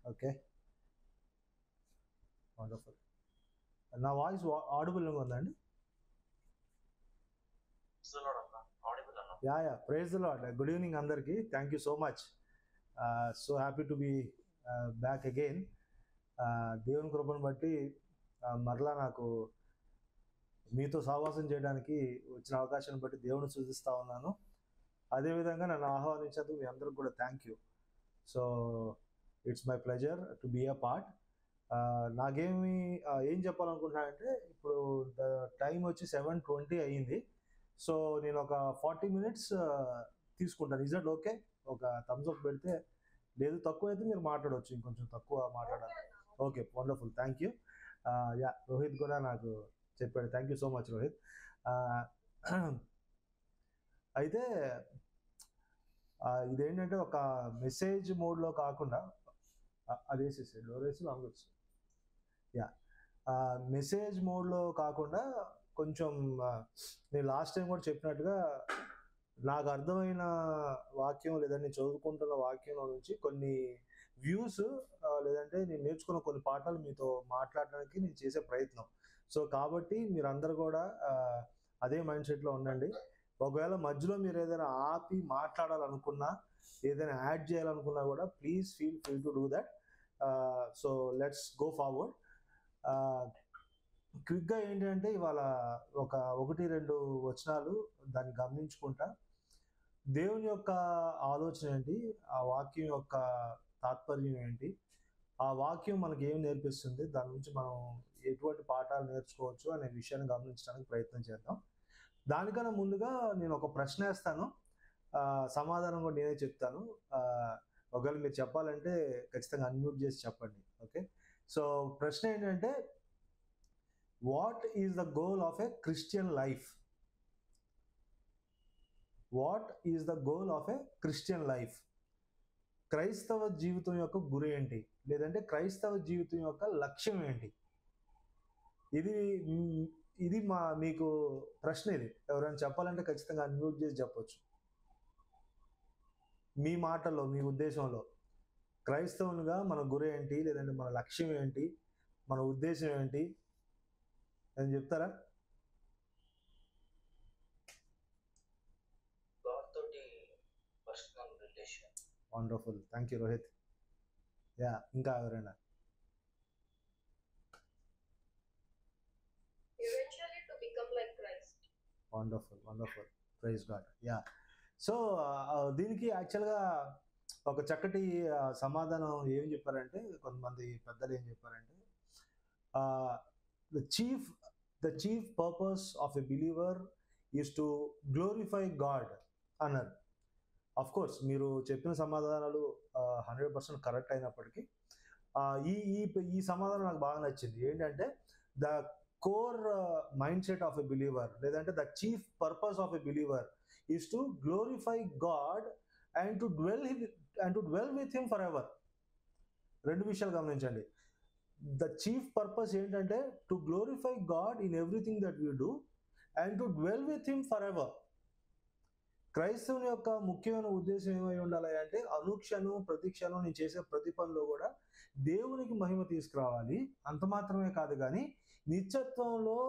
Okay, wonderful. నా voice ఆడిబుల్గా ఉందండి? Yeah, praise the Lord. Good evening అందరికీ. Thank you so much. So happy to be back again. దేవుని కృపను బట్టి మరలా నాకు మీతో సహవాసం చేయడానికి వచ్చిన అవకాశాన్ని బట్టి దేవుని సూచిస్తూ ఉన్నాను. అదేవిధంగా నన్ను ఆహ్వానించేందుకు మీ అందరికి కూడా thank you. So it's my pleasure to be a part. నాకేమి ఏం చెప్పాలనుకుంటున్నానంటే, ఇప్పుడు టైం వచ్చి 7:20 అయ్యింది. సో నేను ఒక 40 minutes తీసుకుంటాను. Is that okay? ఒక థమ్స్ అప్ పెడితే, లేదు తక్కువ అయితే మీరు మాట్లాడవచ్చు, ఇంకొంచెం తక్కువ మాట్లాడాలి. Okay, wonderful, thank you. Yeah, Rohit కూడా నాకు చెప్పాడు. Thank you so much Rohit. అయితే ఇదేంటంటే ఒక మెసేజ్ మోడ్లో కాకుండా, అదేసేసి డోరేసి లాంగ్వేజ్, యా, మెసేజ్ మోడ్లో కాకుండా కొంచెం నేను లాస్ట్ టైం కూడా చెప్పినట్టుగా నాకు అర్థమైన వాక్యం లేదంటే నేను చదువుకుంటున్న వాక్యంలో నుంచి కొన్ని వ్యూస్ లేదంటే నేను నేర్చుకున్న కొన్ని పాఠాలు మీతో మాట్లాడడానికి నేను చేసే ప్రయత్నం. సో కాబట్టి మీరందరూ కూడా అదే మైండ్ సెట్లో ఉండండి. ఒకవేళ మధ్యలో మీరు ఏదైనా ఆపి మాట్లాడాలనుకున్నా, ఏదైనా యాడ్ చేయాలనుకున్నా కూడా please feel free to do that. So let's go forward. క్విక్గా ఏంటంటే ఇవాళ ఒక 1-2 వచనాలు దాన్ని గమనించుకుంటా, దేవుని యొక్క ఆలోచన ఏంటి, ఆ వాక్యం యొక్క తాత్పర్యం ఏంటి, ఆ వాక్యం మనకి ఏం నేర్పిస్తుంది, దాని నుంచి మనం ఎటువంటి పాఠాలు నేర్చుకోవచ్చు అనే విషయాన్ని గమనించడానికి ప్రయత్నం చేద్దాం. దానికన్నా ముందుగా నేను ఒక ప్రశ్న వేస్తాను, సమాధానం కూడా నేనే చెప్తాను. ఒకవేళ మీరు చెప్పాలంటే ఖచ్చితంగా అన్మ్యూట్ చేసి చెప్పండి. ఓకే, సో ప్రశ్న ఏంటంటే, what is the goal of a Christian life? What is the goal of a Christian life? క్రైస్తవ జీవితం యొక్క గురి ఏంటి, లేదంటే క్రైస్తవ జీవితం యొక్క లక్ష్యం ఏంటి? ఇది మీకు ప్రశ్న. ఇది ఎవరైనా చెప్పాలంటే ఖచ్చితంగా అన్మ్యూట్ చేసి చెప్పొచ్చు. మీ మాటల్లో, మీ ఉద్దేశంలో క్రైస్తవునిగా మన గురి ఏంటి, లేదంటే మన లక్ష్యం ఏంటి, మన ఉద్దేశం ఏంటి అని చెప్తారా? Wonderful, thank you Rohit. Yeah, ఇంకా ఎవరైనా? Wonderful, wonderful, praise God. Yeah, so దీనికి యాక్చువల్గా ఒక చక్కటి సమాధానం ఏం చెప్పారంటే, కొంతమంది పెద్దలు ఏం చెప్పారంటే, the chief purpose of a believer is to glorify God అన్నారు. అఫ్ కోర్స్ మీరు చెప్పిన సమాధానాలు 100% కరెక్ట్ అయినప్పటికీ ఈ సమాధానం నాకు బాగా నచ్చింది. ఏంటంటే, the core mindset of a believer, లేదంటే the chief purpose of a believer is to glorify God and to dwell with him forever. రెండు విషయాలు గమనించండి. ద చీఫ్ పర్పస్ ఏంటంటే to glorify God in everything that we do and to dwell with him forever. క్రైస్తవుని యొక్క ముఖ్యమైన ఉద్దేశం ఏమై ఉండాలి అంటే, అనుక్షణం ప్రతిక్షణం నేను చేసే ప్రతి పనిలో కూడా దేవునికి మహిమ తీసుకురావాలి. అంత మాత్రమే కాదు కానీ నిత్యత్వంలో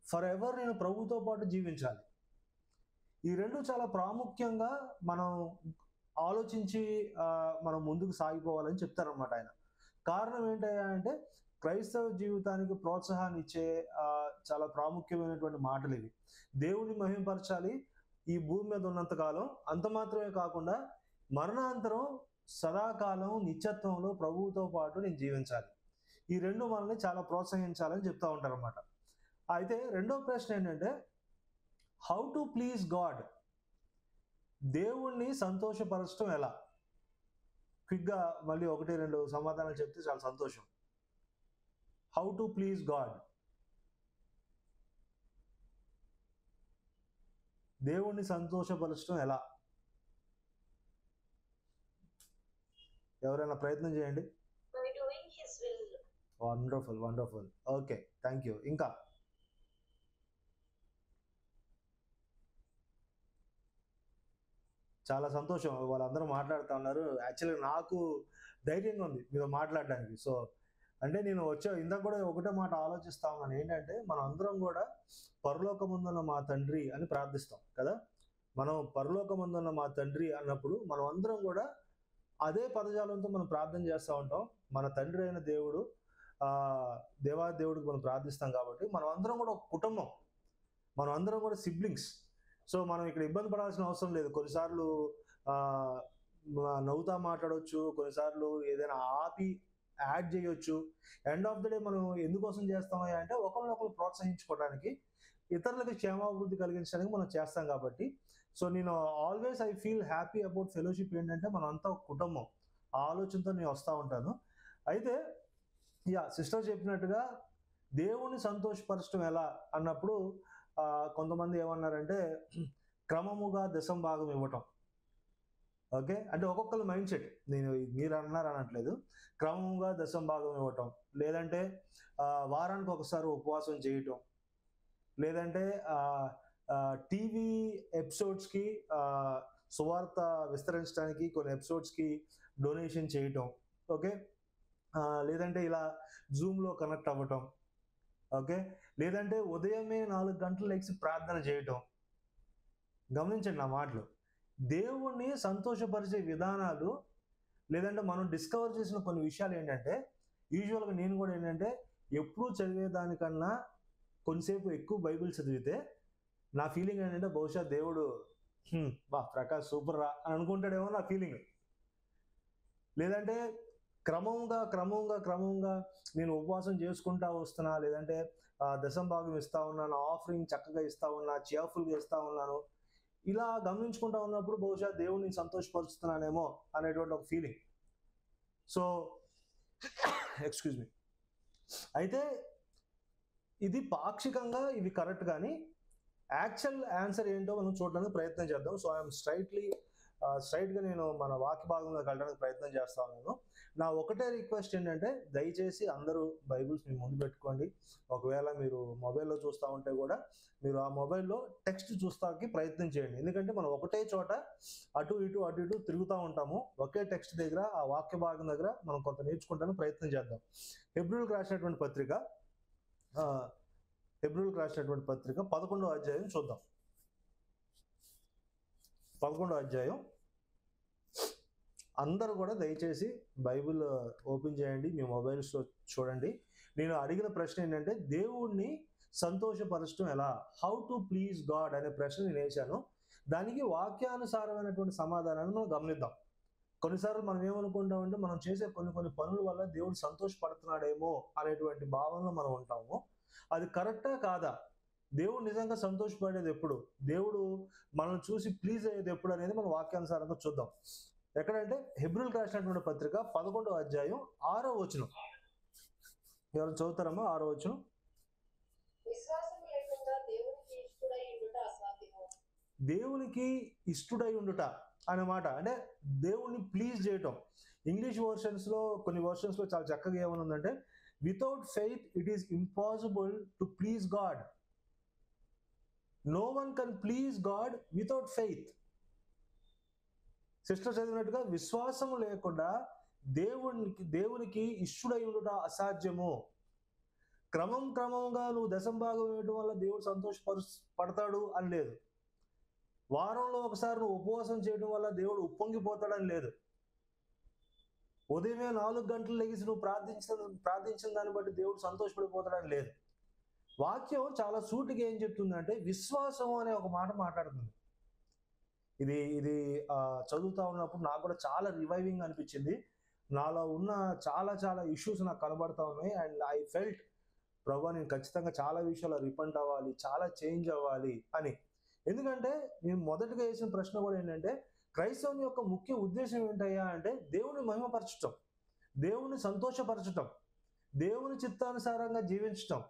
ఫర్ ఎవర్ నేను ప్రభుతో పాటు జీవించాలి. ఈ రెండు చాలా ప్రాముఖ్యంగా మనం ఆలోచించి మనం ముందుకు సాగిపోవాలని చెప్తారనమాట ఆయన. కారణం ఏంటయ్యా అంటే, క్రైస్తవ జీవితానికి ప్రోత్సాహాన్ని ఇచ్చే చాలా ప్రాముఖ్యమైనటువంటి మాటలు ఇవి. దేవుని మహిమపరచాలి ఈ భూమి మీద ఉన్నంత కాలం, అంత మాత్రమే కాకుండా మరణాంతరం సదాకాలం నిత్యత్వంలో ప్రభువుతో పాటు నేను జీవించాలి. ఈ రెండు మనల్ని చాలా ప్రోత్సహించాలని చెప్తా ఉంటారు అన్నమాట. అయితే రెండో ప్రశ్న ఏంటంటే, హౌ టు ప్లీజ్ గాడ్? దేవుణ్ణి సంతోషపరచడం ఎలా? క్విక్గా మళ్ళీ 1-2 సమాధానాలు చెప్తే చాలా సంతోషం. How to please God? దేవుణ్ణి సంతోషపరచడం ఎలా? ఎవరైనా ప్రయత్నం చేయండి. Wonderful, wonderful. Okay, thank you. ఇంకా చాలా సంతోషం. వాళ్ళందరూ మాట్లాడుతా ఉన్నారు. యాక్చువల్‌గా నాకు ధైర్యంగా ఉంది మీతో మాట్లాడడానికి. సో, అంటే నేను ఇందాక కూడా ఒకటే మాట ఆలోచిస్తా ఉన్నాను. ఏంటంటే, మనం అందరం గూడా పరలోకమందున్న మా తండ్రి అని ప్రార్థిస్తాం కదా! మనం పరలోకమందున్న మా తండ్రి అన్నప్పుడు మనం అందరం గూడా అదే పదజాలంతో మనం ప్రార్థన చేస్తా ఉంటాం. మన తండ్రి అయిన దేవుడు దేవాది దేవుడికి మనం ప్రార్థిస్తాం కాబట్టి, మనం అందరం కూడా ఒక కుటుంబం. మనం అందరం కూడా సిబ్లింగ్స్. సో, మనం ఇక్కడ ఇబ్బంది పడాల్సిన అవసరం లేదు. కొన్నిసార్లు ఆహ్, నవ్వుతా మాట్లాడొచ్చు. కొన్నిసార్లు ఏదైనా ఆపి యాడ్ చేయొచ్చు. ఎండ్ ఆఫ్ ది డే మనం ఎందుకోసం చేస్తామయ్యా అంటే ఒకరినొకరు ప్రోత్సహించుకోవడానికి, ఇతరులకి క్షేమాభివృద్ధి కలిగించడానికి మనం చేస్తాం కాబట్టి, సో నేను always I feel happy about fellowship ఏంటంటే మనంతా ఒక కుటుంబం. ఆ ఆలోచనతో నేను వస్తా ఉంటాను. అయితే సిస్టర్ చెప్పినట్టుగా దేవుణ్ణి సంతోషపరచడం ఎలా అన్నప్పుడు కొంతమంది ఏమన్నారంటే క్రమముగా దశమ భాగం ఇవ్వటం. ఓకే. అంటే ఒక్కొక్కళ్ళ మైండ్ సెట్. నేను మీరు అన్నారు అనట్లేదు. క్రమంగా దశమ భాగం ఇవ్వటం. లేదంటే వారానికి ఒకసారి ఉపవాసం చేయటం. లేదంటే టీవీ ఎపిసోడ్స్‌కి సువార్త విస్తరించడానికి కొన్ని ఎపిసోడ్స్‌కి డొనేషన్ చేయటం. ఓకే. లేదంటే ఇలా జూమ్‌లో కనెక్ట్ అవ్వటం. ఓకే. లేదంటే ఉదయమే 4 గంటలు లెగిసి ప్రార్థన చేయటం. గమనించండి నా మాటలు. దేవుణ్ణి సంతోషపరిచే విధానాలు, లేదంటే మనం డిస్కవర్ చేసిన కొన్ని విషయాలు ఏంటంటే, యూజువల్‌గా నేను కూడా ఏంటంటే, ఎప్పుడూ చదివేదానికన్నా కొంచెంసేపు ఎక్కువ బైబిల్ చదివితే నా ఫీలింగ్ ఏంటంటే, బహుశా దేవుడు ప్రకాష్ సూపర్ రా అని అనుకుంటాడేమో నా ఫీలింగ్. లేదంటే క్రమంగా నేను ఉపవాసం చేసుకుంటా వస్తున్నా, లేదంటే దశమ భాగం ఇస్తా ఉన్నాను, ఆఫరింగ్ చక్కగా ఇస్తా ఉన్నా, చేర్ఫుల్‌గా ఇస్తా ఉన్నాను. ఇలా గమనించుకుంటా ఉన్నప్పుడు బహుశా దేవుడిని సంతోషపరుస్తున్నానేమో అనేటువంటి ఒక ఫీలింగ్. So excuse me. అయితే ఇది పాక్షికంగా ఇవి కరెక్ట్, కానీ యాక్చువల్ ఆన్సర్ ఏంటో మనం చూడడానికి ప్రయత్నం చేద్దాం. సో ఐఎమ్ స్ట్రైట్‌గా నేను మన వాక్య భాగంలోకి వెళ్ళడానికి ప్రయత్నం చేస్తా ఉన్నాను. నా ఒకటే రిక్వెస్ట్ ఏంటంటే, దయచేసి అందరూ బైబిల్స్ మీ ముందు పెట్టుకోండి. ఒకవేళ మీరు మొబైల్‌లో చూస్తా ఉంటే కూడా మీరు ఆ మొబైల్‌లో టెక్స్ట్ చూస్తానికి ప్రయత్నం చేయండి. ఎందుకంటే మనం ఒకటే చోట అటు ఇటు తిరుగుతూ ఉంటాము. ఒకే టెక్స్ట్ దగ్గర, ఆ వాక్య భాగం దగ్గర మనం కొంత నేర్చుకోవడానికి ప్రయత్నం చేద్దాం. హెబ్రీయులకు రాసినటువంటి పత్రిక 11వ అధ్యాయం చూద్దాం. 11వ అధ్యాయం. అందరూ కూడా దయచేసి బైబిల్ ఓపెన్ చేయండి, మీ మొబైల్స్లో చూడండి. నేను అడిగిన ప్రశ్న ఏంటంటే, దేవుణ్ణి సంతోషపరచడం ఎలా, హౌ టు ప్లీజ్ గాడ్ అనే ప్రశ్న నేను వేశాను. దానికి వాక్యానుసారమైనటువంటి సమాధానాన్ని మనం గమనిద్దాం. కొన్నిసార్లు మనం ఏమనుకుంటామంటే, మనం చేసే కొన్ని పనుల వల్ల దేవుడు సంతోషపడుతున్నాడేమో అనేటువంటి భావనలో మనం ఉంటాము. అది కరెక్టా కాదా? దేవుడు నిజంగా సంతోషపడేది ఎప్పుడు, దేవుడు మనల్ని చూసి ప్లీజ్ అయ్యేది ఎప్పుడు అనేది మనం వాక్యానుసారంగా చూద్దాం. ఎక్కడంటే హెబ్రీయులకు రాసినటువంటి పత్రిక 11వ అధ్యాయం 6వ వచనం. ఎవరు చదువుతారమ్మా? 6వ వచనం. దేవునికి ఇష్టడై ఉండుట అనే మాట, అంటే దేవుణ్ణి ప్లీజ్ చేయటం. ఇంగ్లీష్ వర్షన్స్లో, కొన్ని వర్షన్స్లో చాలా చక్కగా ఏమనుందంటే, without faith it is impossible to please God. No one can please God without faith. Sister చదివినట్టుగా విశ్వాసము లేకుండా దేవునికి ఇష్టుడై ఉండుట అసాధ్యము. క్రమంగా నువ్వు దశమ భాగం ఇవ్వడం వల్ల దేవుడు పడతాడు అని లేదు. వారంలో ఒకసారి నువ్వు ఉపవాసం చేయడం వల్ల దేవుడు ఉప్పొంగిపోతాడని లేదు. ఉదయమే 4 గంటలు లెగిసి నువ్వు ప్రార్థించిన దాన్ని బట్టి దేవుడు సంతోషపడిపోతాడని లేదు. వాక్యం చాలా సూటిగా ఏం చెప్తుందంటే, విశ్వాసం అనే ఒక మాట మాట్లాడుతుంది. ఇది చదువుతా ఉన్నప్పుడు నాకు కూడా చాలా రివైవింగ్ అనిపించింది. నాలో ఉన్న చాలా ఇష్యూస్ నాకు కనబడతా ఉన్నాయి. అండ్ ఐ ఫెల్ట్, ప్రభా నేను ఖచ్చితంగా చాలా విషయాలు రిపెంట్ అవ్వాలి, చాలా చేంజ్ అవ్వాలి అని. ఎందుకంటే నేను మొదటగా వేసిన ప్రశ్న కూడా ఏంటంటే, క్రైస్తవుని యొక్క ముఖ్య ఉద్దేశం ఏంటయ్యా అంటే, దేవుని మహిమపరచటం, దేవుని సంతోషపరచటం, దేవుని చిత్తానుసారంగా జీవించటం,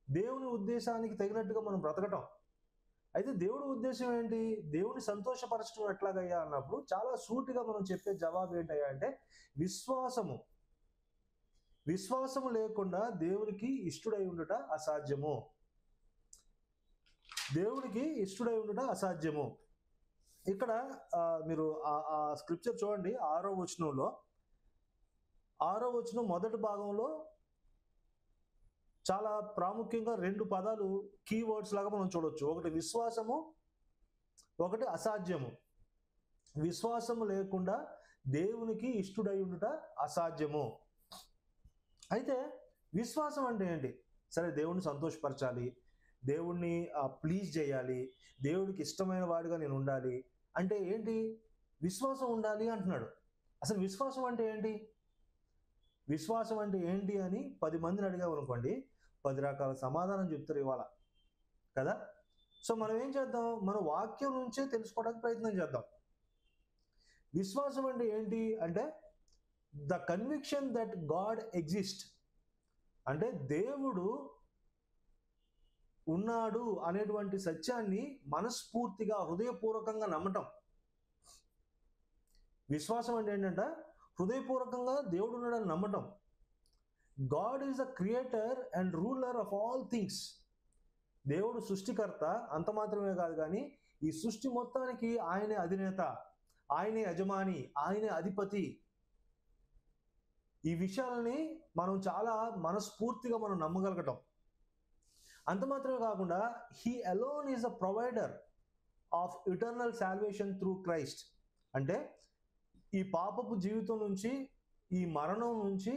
దేవుని ఉద్దేశానికి తగినట్టుగా మనం బ్రతకటం. అయితే దేవుడి ఉద్దేశం ఏంటి? దేవుని సంతోషపరచడం ఎట్లాగయ్యా అన్నప్పుడు చాలా సూటిగా మనం చెప్పే జవాబు ఏంటయ్యా అంటే, విశ్వాసము లేకుండా దేవునికి ఇష్టడై ఉండుట అసాధ్యము. దేవునికి ఇష్టడై ఉండుట అసాధ్యము. ఇక్కడ మీరు ఆ స్క్రిప్చర్ చూడండి, 6వ వచనంలో, 6వ వచనం మొదటి భాగంలో చాలా ప్రాముఖ్యంగా 2 పదాలు కీవర్డ్స్ లాగా మనం చూడొచ్చు. ఒకటి విశ్వాసము, ఒకటి అసాధ్యము. విశ్వాసము లేకుండా దేవునికి ఇష్టుడై ఉండుట అసాధ్యము. అయితే విశ్వాసం అంటే ఏంటి? సరే, దేవుణ్ణి సంతోషపరచాలి, దేవుణ్ణి ప్లీజ్ చేయాలి, దేవుడికి ఇష్టమైన వాడిగా నేను ఉండాలి అంటే ఏంటి? విశ్వాసం ఉండాలి అంటున్నాడు. అసలు విశ్వాసం అంటే ఏంటి? విశ్వాసం అంటే ఏంటి అని 10 మందిని అడిగామనుకోండి, 10 రకాల సమాధానం చెప్తారు ఇవాళ కదా. సో మనం ఏం చేద్దాం? మన వాక్యం నుంచే తెలుసుకోవడానికి ప్రయత్నం చేద్దాం. విశ్వాసం అంటే ఏంటి అంటే the conviction that God exist, అంటే దేవుడు ఉన్నాడు అనేటువంటి సత్యాన్ని మనస్ఫూర్తిగా హృదయపూర్వకంగా నమ్మటం. విశ్వాసం అంటే ఏంటంటే హృదయపూర్వకంగా దేవుడు ఉన్నాడని నమ్మటం. God is the creator and ruler of all things. దేవుడు సృష్టికర్త, అంత మాత్రమే కాదు కానీ ఈ సృష్టి మొత్తానికి ఆయనే అధినేత, ఆయనే యజమాని, ఆయనే అధిపతి. ఈ విషయాలని మనం చాలా మనస్ఫూర్తిగా మనం నమ్మగలగటం. అంత మాత్రమే కాకుండా he alone is the provider of eternal salvation through Christ. అంటే ఈ పాపపు జీవితం నుంచి, ఈ మరణం నుంచి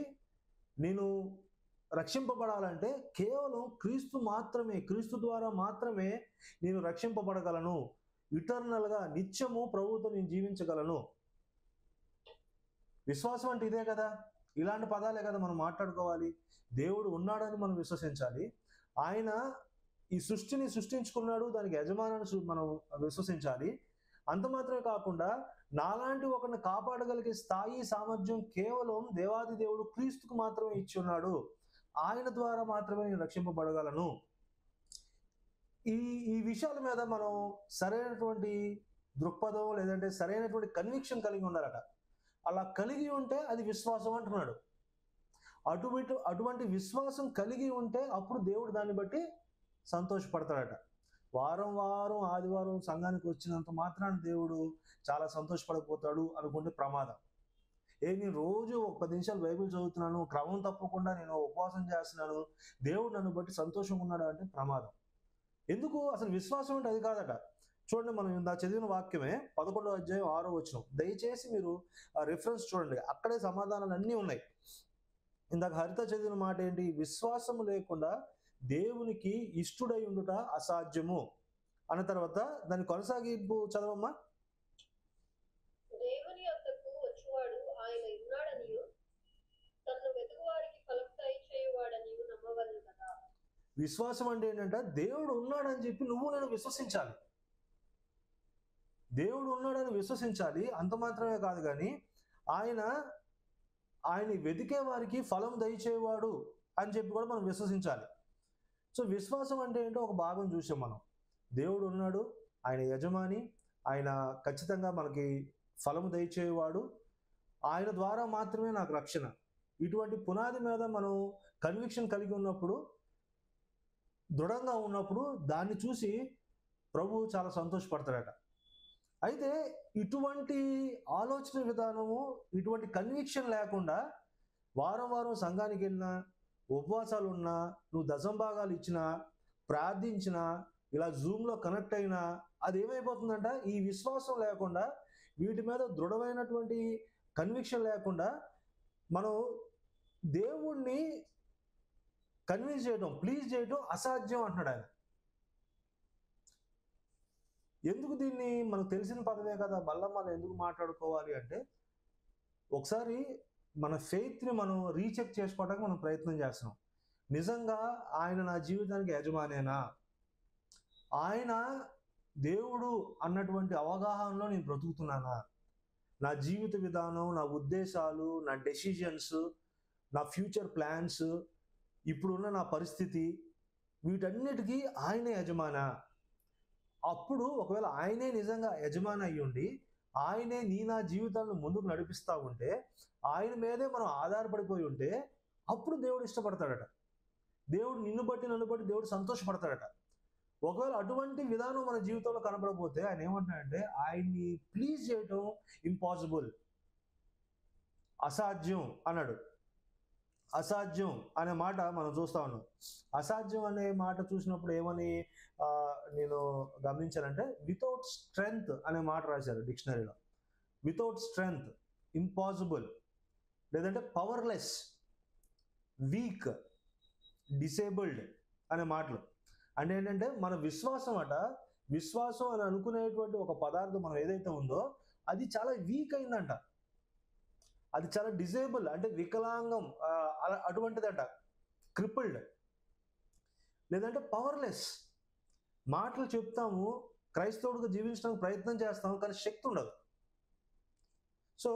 నేను రక్షింపబడాలంటే కేవలం క్రీస్తు మాత్రమే, క్రీస్తు ద్వారా మాత్రమే నేను రక్షింపబడగలను. ఇటర్నల్గా నిత్యము ప్రభువుతో నేను జీవించగలను. విశ్వాసం అంటే ఇదే కదా. ఇలాంటి పదాలే కదా మనం మాట్లాడుకోవాలి. దేవుడు ఉన్నాడని మనం విశ్వసించాలి. ఆయన ఈ సృష్టిని సృష్టించుకున్నాడు, దానికి యజమానాన్ని మనం విశ్వసించాలి. అంత మాత్రమే కాకుండా నాలాంటి ఒకరిని కాపాడగలిగే స్థాయి, సామర్థ్యం కేవలం దేవాది దేవుడు క్రీస్తుకు మాత్రమే ఇచ్చి ఉన్నాడు. ఆయన ద్వారా మాత్రమే నేను రక్షింపబడగలను. ఈ ఈ విషయాల మీద మనం సరైనటువంటి దృక్పథం లేదంటే సరైనటువంటి కన్విక్షన్ కలిగి ఉండాలట. అలా కలిగి ఉంటే అది విశ్వాసం అంటున్నాడు. అటువంటి విశ్వాసం కలిగి ఉంటే అప్పుడు దేవుడు దాన్ని బట్టి సంతోషపడతాడట. వారం వారం ఆదివారం సంఘానికి వచ్చినంత మాత్రాన దేవుడు చాలా సంతోషపడకపోతాడు అనుకుంటే ప్రమాదం. నేను రోజు ఒక 10 నిమిషాలు బైబిల్ చదువుతున్నాను, క్రమం తప్పకుండా నేను ఉపవాసం చేస్తున్నాను, దేవుడు నన్ను బట్టి సంతోషంగా ఉన్నాడు అంటే ప్రమాదం. ఎందుకు? అసలు విశ్వాసం అంటే అది కాదట. చూడండి, మనం ఇందా చదివిన వాక్యమే 11వ అధ్యాయం 6వ వచనం. దయచేసి మీరు ఆ రిఫరెన్స్ చూడండి, అక్కడే సమాధానాలు అన్నీ ఉన్నాయి. ఇందాక హరిత చదివిన మాట ఏంటి? విశ్వాసము లేకుండా దేవునికి ఇష్టుడై ఉండుట అసాధ్యము అన్న తర్వాత దాని కొనసాగింపు చదవమ్మా. దేవుని యొద్దకు వచ్చువాడు ఆయన ఉన్నాడనియు తన్ను వెతుకువారికి ఫలం దయచేయువాడనియు నమ్మవలెను కదా. విశ్వాసం అంటే ఏంటంటే దేవుడు ఉన్నాడని చెప్పి నువ్వు నేను విశ్వసించాలి. దేవుడు ఉన్నాడని విశ్వసించాలి. అంత మాత్రమే కాదు కానీ ఆయన వెతికే వారికి ఫలం దయచేవాడు అని చెప్పి కూడా మనం విశ్వసించాలి. సో విశ్వాసం అంటే ఏంటో ఒక భాగం చూసాం మనం. దేవుడు ఉన్నాడు, ఆయన యజమాని, ఆయన ఖచ్చితంగా మనకి ఫలము దయచేవాడు, ఆయన ద్వారా మాత్రమే నాకు రక్షణ. ఇటువంటి పునాది మీద మనం కన్విక్షన్ కలిగి ఉన్నప్పుడు, దృఢంగా ఉన్నప్పుడు దాన్ని చూసి ప్రభువు చాలా సంతోషపడతాడట. అయితే ఇటువంటి ఆలోచన విధానము, ఇటువంటి కన్విక్షన్ లేకుండా వారం వారం సంఘానికి వెళ్ళినా, ఉపవాసాలు ఉన్నా, నువ్వు దశంభాగాలు ఇచ్చినా, ప్రార్థించినా, ఇలా జూమ్లో కనెక్ట్ అయినా అది ఏమైపోతుందంట? ఈ విశ్వాసం లేకుండా, వీటి మీద దృఢమైనటువంటి కన్విక్షన్ లేకుండా మనం దేవుణ్ణి కన్విన్స్ చేయడం, ప్లీజ్ చేయడం అసాధ్యం అంటున్నాడు ఆయన. ఎందుకు దీన్ని మనకు తెలిసిన పదమే కదా, మళ్ళీ మనం ఎందుకు మాట్లాడుకోవాలి అంటే, ఒకసారి మన ఫెయిత్ని మనం రీచెక్ చేసుకోవడానికి మనం ప్రయత్నం చేస్తున్నాం. నిజంగా ఆయన నా జీవితానికి యజమానేనా? ఆయన దేవుడు అన్నటువంటి అవగాహనలో నేను బ్రతుకుతున్నానా? నా జీవిత విధానం, నా ఉద్దేశాలు, నా డెసిషన్స్, నా ఫ్యూచర్ ప్లాన్స్, ఇప్పుడున్న నా పరిస్థితి, వీటన్నిటికీ ఆయనే యజమానా? అప్పుడు ఒకవేళ ఆయనే నిజంగా యజమాని అయ్యి ఉండి ఆయనే నా జీవితాలను ముందుకు నడిపిస్తూ ఉంటే, ఆయన మీదే మనం ఆధారపడిపోయి ఉంటే అప్పుడు దేవుడు ఇష్టపడతాడట. దేవుడు నిన్ను బట్టి నన్ను బట్టి దేవుడు సంతోషపడతాడట. ఒకవేళ అటువంటి విధానం మన జీవితంలో కనపడకపోతే ఆయన ఏమంటున్నాడంటే ఆయన్ని ప్లీజ్ చేయటం ఇంపాసిబుల్, అసాధ్యం అన్నాడు. అసాధ్యం అనే మాట మనం చూస్తా ఉన్నాం. అసాధ్యం అనే మాట చూసినప్పుడు ఏమని నేను గమనించానంటే వితౌట్ స్ట్రెంగ్త్ అనే మాట రాశారు డిక్షనరీలో. వితౌట్ స్ట్రెంగ్త్, ఇంపాసిబుల్, లేదంటే పవర్లెస్, వీక్, డిసేబుల్డ్ అనే మాటలు. అంటే ఏంటంటే మన విశ్వాసం విశ్వాసం అని అనుకునేటువంటి ఒక పదార్థం మనం ఏదైతే ఉందో అది చాలా వీక్ అయిందంట, అది చాలా డిసేబుల్ అంటే వికలాంగం అటువంటిదంట, క్రిపుల్డ్, లేదంటే పవర్లెస్. మాటలు చెప్తాము, క్రైస్తవుడిగా జీవించడానికి ప్రయత్నం చేస్తాము, కానీ శక్తి ఉండదు. సో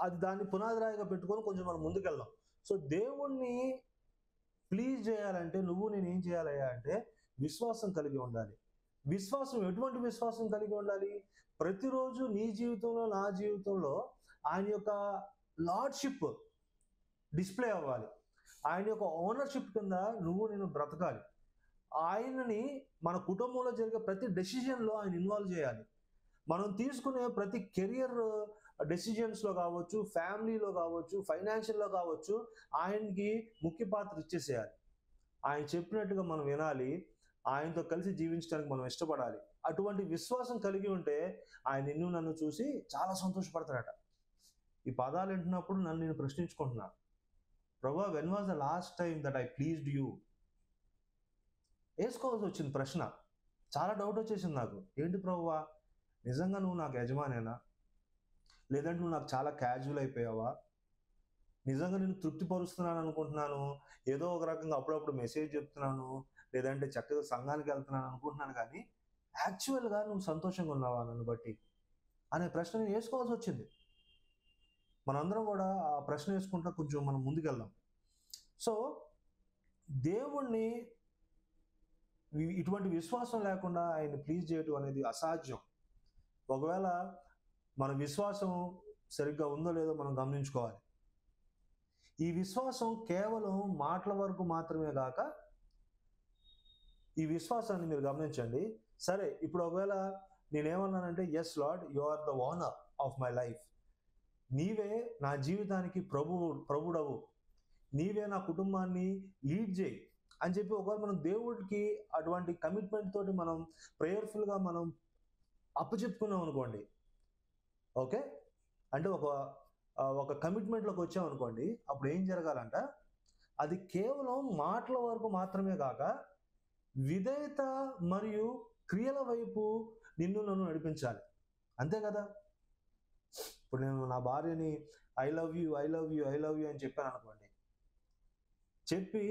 అది దాన్ని పునాదిరాయిగా పెట్టుకొని కొంచెం మనం ముందుకెళ్దాం. సో దేవుణ్ణి ప్లీజ్ చేయాలంటే నువ్వు నేను ఏం చేయాలయ్యా అంటే విశ్వాసం కలిగి ఉండాలి. విశ్వాసం ఎటువంటి విశ్వాసం కలిగి ఉండాలి? ప్రతిరోజు నీ జీవితంలో నా జీవితంలో ఆయన యొక్క లార్డ్షిప్ డిస్ప్లే అవ్వాలి. ఆయన యొక్క ఓనర్షిప్ కింద నువ్వు నేను బ్రతకాలి. ఆయనని మన కుటుంబంలో జరిగే ప్రతి డెసిషన్లో ఆయన ఇన్వాల్వ్ చేయాలి. మనం తీసుకునే ప్రతి కెరియర్ డెసిషన్స్లో కావచ్చు, ఫ్యామిలీలో కావచ్చు, ఫైనాన్షియల్లో కావచ్చు, ఆయనకి ముఖ్య పాత్ర ఇచ్చేసేయాలి. ఆయన చెప్పినట్టుగా మనం వినాలి, ఆయనతో కలిసి జీవించడానికి మనం ఇష్టపడాలి. అటువంటి విశ్వాసం కలిగి ఉంటే ఆయన నిన్ను నన్ను చూసి చాలా సంతోషపడతాడట. ఈ పదాలు వింటున్నప్పుడు నన్ను నేను ప్రశ్నించుకుంటున్నా, ప్రభువా when was the last time that I pleased you? వేసుకోవాల్సి వచ్చింది ప్రశ్న. చాలా డౌట్ వచ్చేసింది నాకు. ఏంటి ప్రభువా, నిజంగా నువ్వు నాకు యజమానేనా? లేదంటే నువ్వు నాకు చాలా క్యాజువల్ అయిపోయావా? నిజంగా నేను తృప్తిపరుస్తున్నాను అనుకుంటున్నాను, ఏదో ఒక రకంగా అప్పుడప్పుడు మెసేజ్ చెప్తున్నాను, లేదంటే చక్కగా సంఘానికి వెళ్తున్నాను అనుకుంటున్నాను, కానీ యాక్చువల్గా నువ్వు సంతోషంగా ఉన్నావా నన్ను బట్టి అనే ప్రశ్న నేను వేసుకోవాల్సి వచ్చింది. మనందరం కూడా ఆ ప్రశ్న వేసుకుంటా కొంచెం మనం ముందుకెళ్దాం. సో దేవుణ్ణి ఇటువంటి విశ్వాసం లేకుండా ఆయన్ని ప్లీజ్ చేయటం అనేది అసాధ్యం. ఒకవేళ మన విశ్వాసం సరిగ్గా ఉందో లేదో మనం గమనించుకోవాలి. ఈ విశ్వాసం కేవలం మాటల వరకు మాత్రమే కాక, ఈ విశ్వాసాన్ని మీరు గమనించండి. సరే, ఇప్పుడు ఒకవేళ నేనేమన్నానంటే, yes Lord, you are the owner of my life, నీవే నా జీవితానికి ప్రభుడవు, నీవే నా కుటుంబాన్ని లీడ్ చేయి అని చెప్పి ఒకవేళ మనం దేవుడికి అటువంటి కమిట్మెంట్ తోటి మనం ప్రేయర్ఫుల్గా మనం అప్పచెప్పుకున్నాం అనుకోండి, ఓకే, అంటే ఒక కమిట్మెంట్లోకి వచ్చాం అనుకోండి, అప్పుడు ఏం జరగాలంట, అది కేవలం మాటల వరకు మాత్రమే కాక విధేయత మరియు క్రియల వైపు నిన్ను నన్ను నడిపించాలి. అంతే కదా? ఇప్పుడు నేను నా భార్యని I love you I love you I love you అని చెప్పాను అనుకోండి, చెప్పి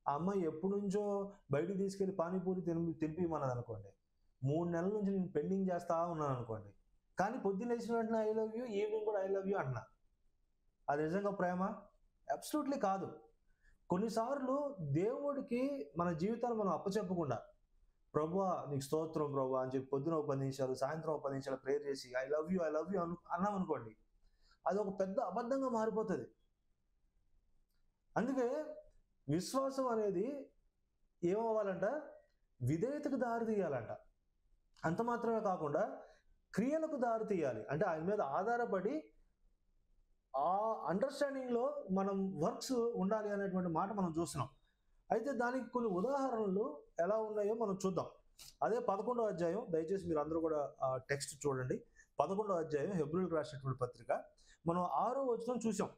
ఆ అమ్మాయి ఎప్పటి నుంచో బయటికి తీసుకెళ్ళి పానీపూరి తినిపిమన్నది అనుకోండి, 3 నెలల నుంచి నేను పెండింగ్ చేస్తా ఉన్నాను అనుకోండి, కానీ పొద్దున్న లేచిన వెంటనే ఐ లవ్ యూ, ఈవినింగ్ కూడా ఐ లవ్ యూ అంటున్నా. అది నిజంగా ప్రేమ? అబ్సల్యూట్లీ కాదు. కొన్నిసార్లు దేవుడికి మన జీవితాన్ని మనం అప్పచెప్పకుండా, ప్రభువా నీకు స్తోత్రం ప్రభువా అని చెప్పి పొద్దున ఒక 10 నిమిషాలు, సాయంత్రం ఒక 10 నిమిషాలు ప్రేయర్ చేసి ఐ లవ్ యూ అన్నాం అనుకోండి, అది ఒక పెద్ద అబద్ధంగా మారిపోతుంది. అందుకే విశ్వాసం అనేది ఏమవ్వాలంట, విధేయతకు దారి తీయాలంట. అంత మాత్రమే కాకుండా క్రియలకు దారి తీయాలి. అంటే ఆయన మీద ఆధారపడి ఆ అండర్స్టాండింగ్లో మనం వర్క్స్ ఉండాలి అనేటువంటి మాట మనం చూస్తున్నాం. అయితే దానికి కొన్ని ఉదాహరణలు ఎలా ఉన్నాయో మనం చూద్దాం. అదే 11వ అధ్యాయం, దయచేసి మీరు అందరూ కూడా టెక్స్ట్ చూడండి. 11వ అధ్యాయం హెబ్రీయులకు రాసినటువంటి పత్రిక, మనం 6వ వచనం చూసాం.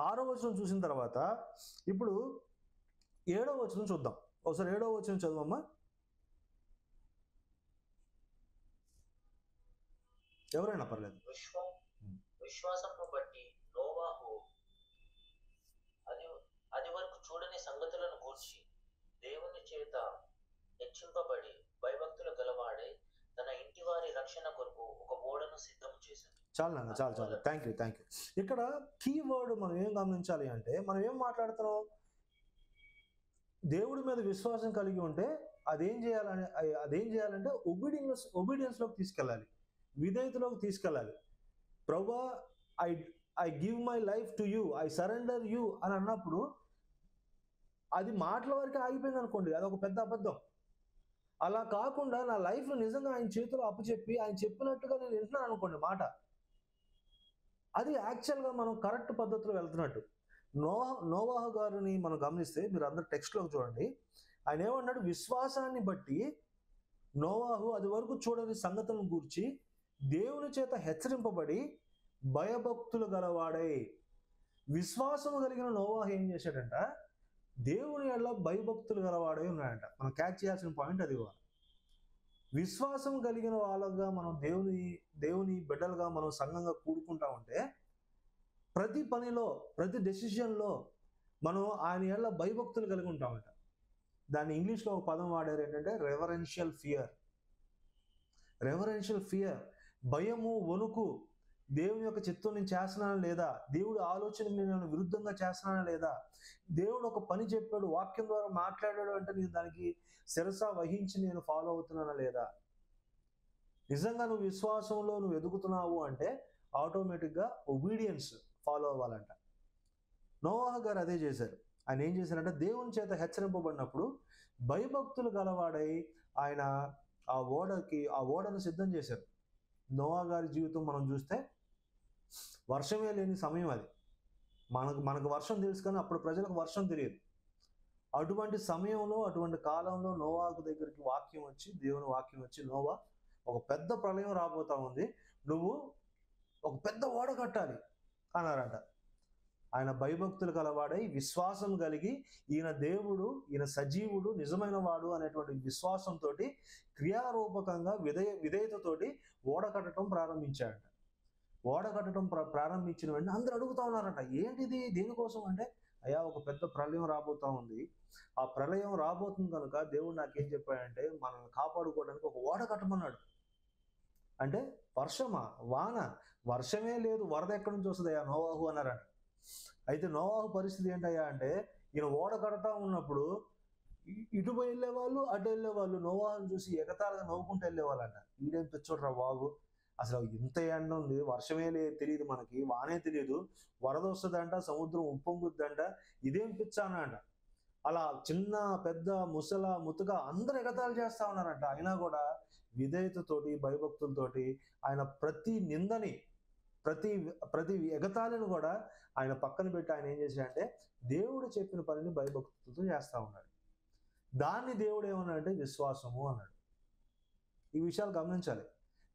6వ వచనం చూసిన తర్వాత ఇప్పుడు 7వ వచనం చూద్దాం. ఒకసారి 7వ వచనం చదువమ్మా. ఎవరైనా పర్లేదు. విశ్వాసమును బట్టి నోవాహు అది వరకు చూడని సంగతులను గూర్చి దేవుని చేత హెచ్చింపబడి భయభక్తులు గలవాడై తన ఇంటి వారి రక్షణ కొరకు ఒక ఓడను సిద్ధం చేశాడు. చాలు నాన్న, చాలు. Thank you. ఇక్కడ కీ వర్డ్ మనం ఏం గమనించాలి అంటే, మనం ఏం మాట్లాడుతున్నాం, దేవుడి మీద విశ్వాసం కలిగి ఉంటే అదేం చేయాలంటే ఒబీడియన్స్లోకి తీసుకెళ్ళాలి, విధేయతలోకి తీసుకెళ్ళాలి. ప్రభువా I give my life to you, I surrender you అని అన్నప్పుడు అది మాటల వరకే ఆగిపోయింది అనుకోండి, అది ఒక పెద్ద అబద్ధం. అలా కాకుండా నా లైఫ్లో నిజంగా ఆయన చేతిలో అప్పచెప్పి ఆయన చెప్పినట్టుగా నేను వింటున్నాను అనుకోండి మాట, అది యాక్చువల్గా మనం కరెక్ట్ పద్ధతిలో వెళ్తున్నట్టు. నోవాహు గారిని మనం గమనిస్తే, మీరు అందరు టెక్స్ట్లోకి చూడండి, ఆయన ఏమన్నాడు, విశ్వాసాన్ని బట్టి నోవాహు అది వరకు చూడని సంగతులను గూర్చి దేవుని చేత హెచ్చరింపబడి భయభక్తులు గలవాడై. విశ్వాసము కలిగిన నోవాహు ఏం చేశాడంట, దేవుని ఎడల భయభక్తులు గలవాడై ఉన్నాడంట. మనం క్యాచ్ చేయాల్సిన పాయింట్ అది. విశ్వాసం కలిగిన వాళ్ళగా మనం దేవుని బిడ్డలుగా మనం సంఘంగా కూడుకుంటా ఉంటే, ప్రతి పనిలో ప్రతి డెసిషన్లో మనం ఆయన ఎడల భయభక్తులు కలిగి ఉంటామంట. దాన్ని ఇంగ్లీష్లో ఒక పదం వాడారు, ఏంటంటే రెవరెన్షియల్ ఫియర్. రెవరెన్షియల్ ఫియర్, భయము, వణుకు. దేవుని యొక్క చిత్తం నేను చేస్తున్నానా లేదా, దేవుడి ఆలోచనకి నేను విరుద్ధంగా చేస్తున్నానా లేదా, దేవుడు ఒక పని చెప్పాడు, వాక్యం ద్వారా మాట్లాడాడు అంటే నేను దానికి శిరస వహించి నేను ఫాలో అవుతున్నానా లేదా. నిజంగా నువ్వు విశ్వాసంలో నువ్వు ఎదుగుతున్నావు అంటే ఆటోమేటిక్గా ఒబీడియన్స్ ఫాలో అవ్వాలంట. నోవాహు గారు అదే చేశారు. ఆయన ఏం చేశారంటే, దేవుని చేత హెచ్చరింపబడినప్పుడు భయభక్తులు గలవాడై ఆయన ఆ ఓడను సిద్ధం చేశారు. నోవాహు గారి జీవితం మనం చూస్తే వర్షమే లేని సమయం అది. మనకు వర్షం తెలుసు కానీ అప్పుడు ప్రజలకు వర్షం తెలియదు. అటువంటి సమయంలో, అటువంటి కాలంలో నోవాహు దగ్గరికి వాక్యం వచ్చి, దేవుని వాక్యం వచ్చి, నోవా ఒక పెద్ద ప్రళయం రాబోతా ఉంది, నువ్వు ఒక పెద్ద ఓడ కట్టాలి అన్నారంట. ఆయన భయభక్తులు గలవాడై విశ్వాసం కలిగి, ఈయన దేవుడు, ఈయన సజీవుడు, నిజమైన వాడు అనేటువంటి విశ్వాసంతో క్రియారూపకంగా విధేయతతోటి ఓడ కట్టడం ప్రారంభించాడంట. ఓడ కట్టడం ప్రారంభించిన వెంటనే అందరూ అడుగుతా ఉన్నారంట, ఏంటిది, దేనికోసం అంటే, అయ్యా ఒక పెద్ద ప్రళయం రాబోతా ఉంది, ఆ ప్రళయం రాబోతుంది కనుక దేవుడు నాకేం చెప్పాడంటే మనల్ని కాపాడుకోవడానికి ఒక ఓడ కట్టమన్నాడు. అంటే వర్షమా, వాన, వర్షమే లేదు, వరద ఎక్కడి నుంచి వస్తుంది అయ్యా నోవాహు అన్నారంట. అయితే నోవాహు పరిస్థితి ఏంటయ్యా అంటే, ఈయన ఓడ కడతా ఉన్నప్పుడు ఇటు వెళ్ళేవాళ్ళు, అటు వెళ్ళేవాళ్ళు నోవాహుని చూసి ఎగతాళిగా నవ్వుకుంటూ వెళ్ళేవాళ్ళంట. ఈడేం తెచ్చోడ్రా బాబు, అసలు ఇంత ఎండ ఉంది, వర్షమే తెలియదు, మనకి వానే తెలియదు, వరద వస్తుందంట, సముద్రం ఉప్పొంగుద్దంట, ఇదేం పిచ్చానా అంట. అలా చిన్న పెద్ద ముసల ముతుక అందరూ ఎగతాళి చేస్తా ఉన్నారంట. అయినా కూడా విధేయతతోటి భయభక్తులతోటి ఆయన ప్రతి నిందని, ప్రతి ఎగతాళిని కూడా ఆయన పక్కన పెట్టి ఆయన ఏం చేశాడంటే దేవుడు చెప్పిన పనిని భయభక్తులతో చేస్తా ఉన్నాడు. దాన్ని దేవుడు ఏమన్నాడంటే విశ్వాసము అన్నాడు. ఈ విషయాలు గమనించాలి.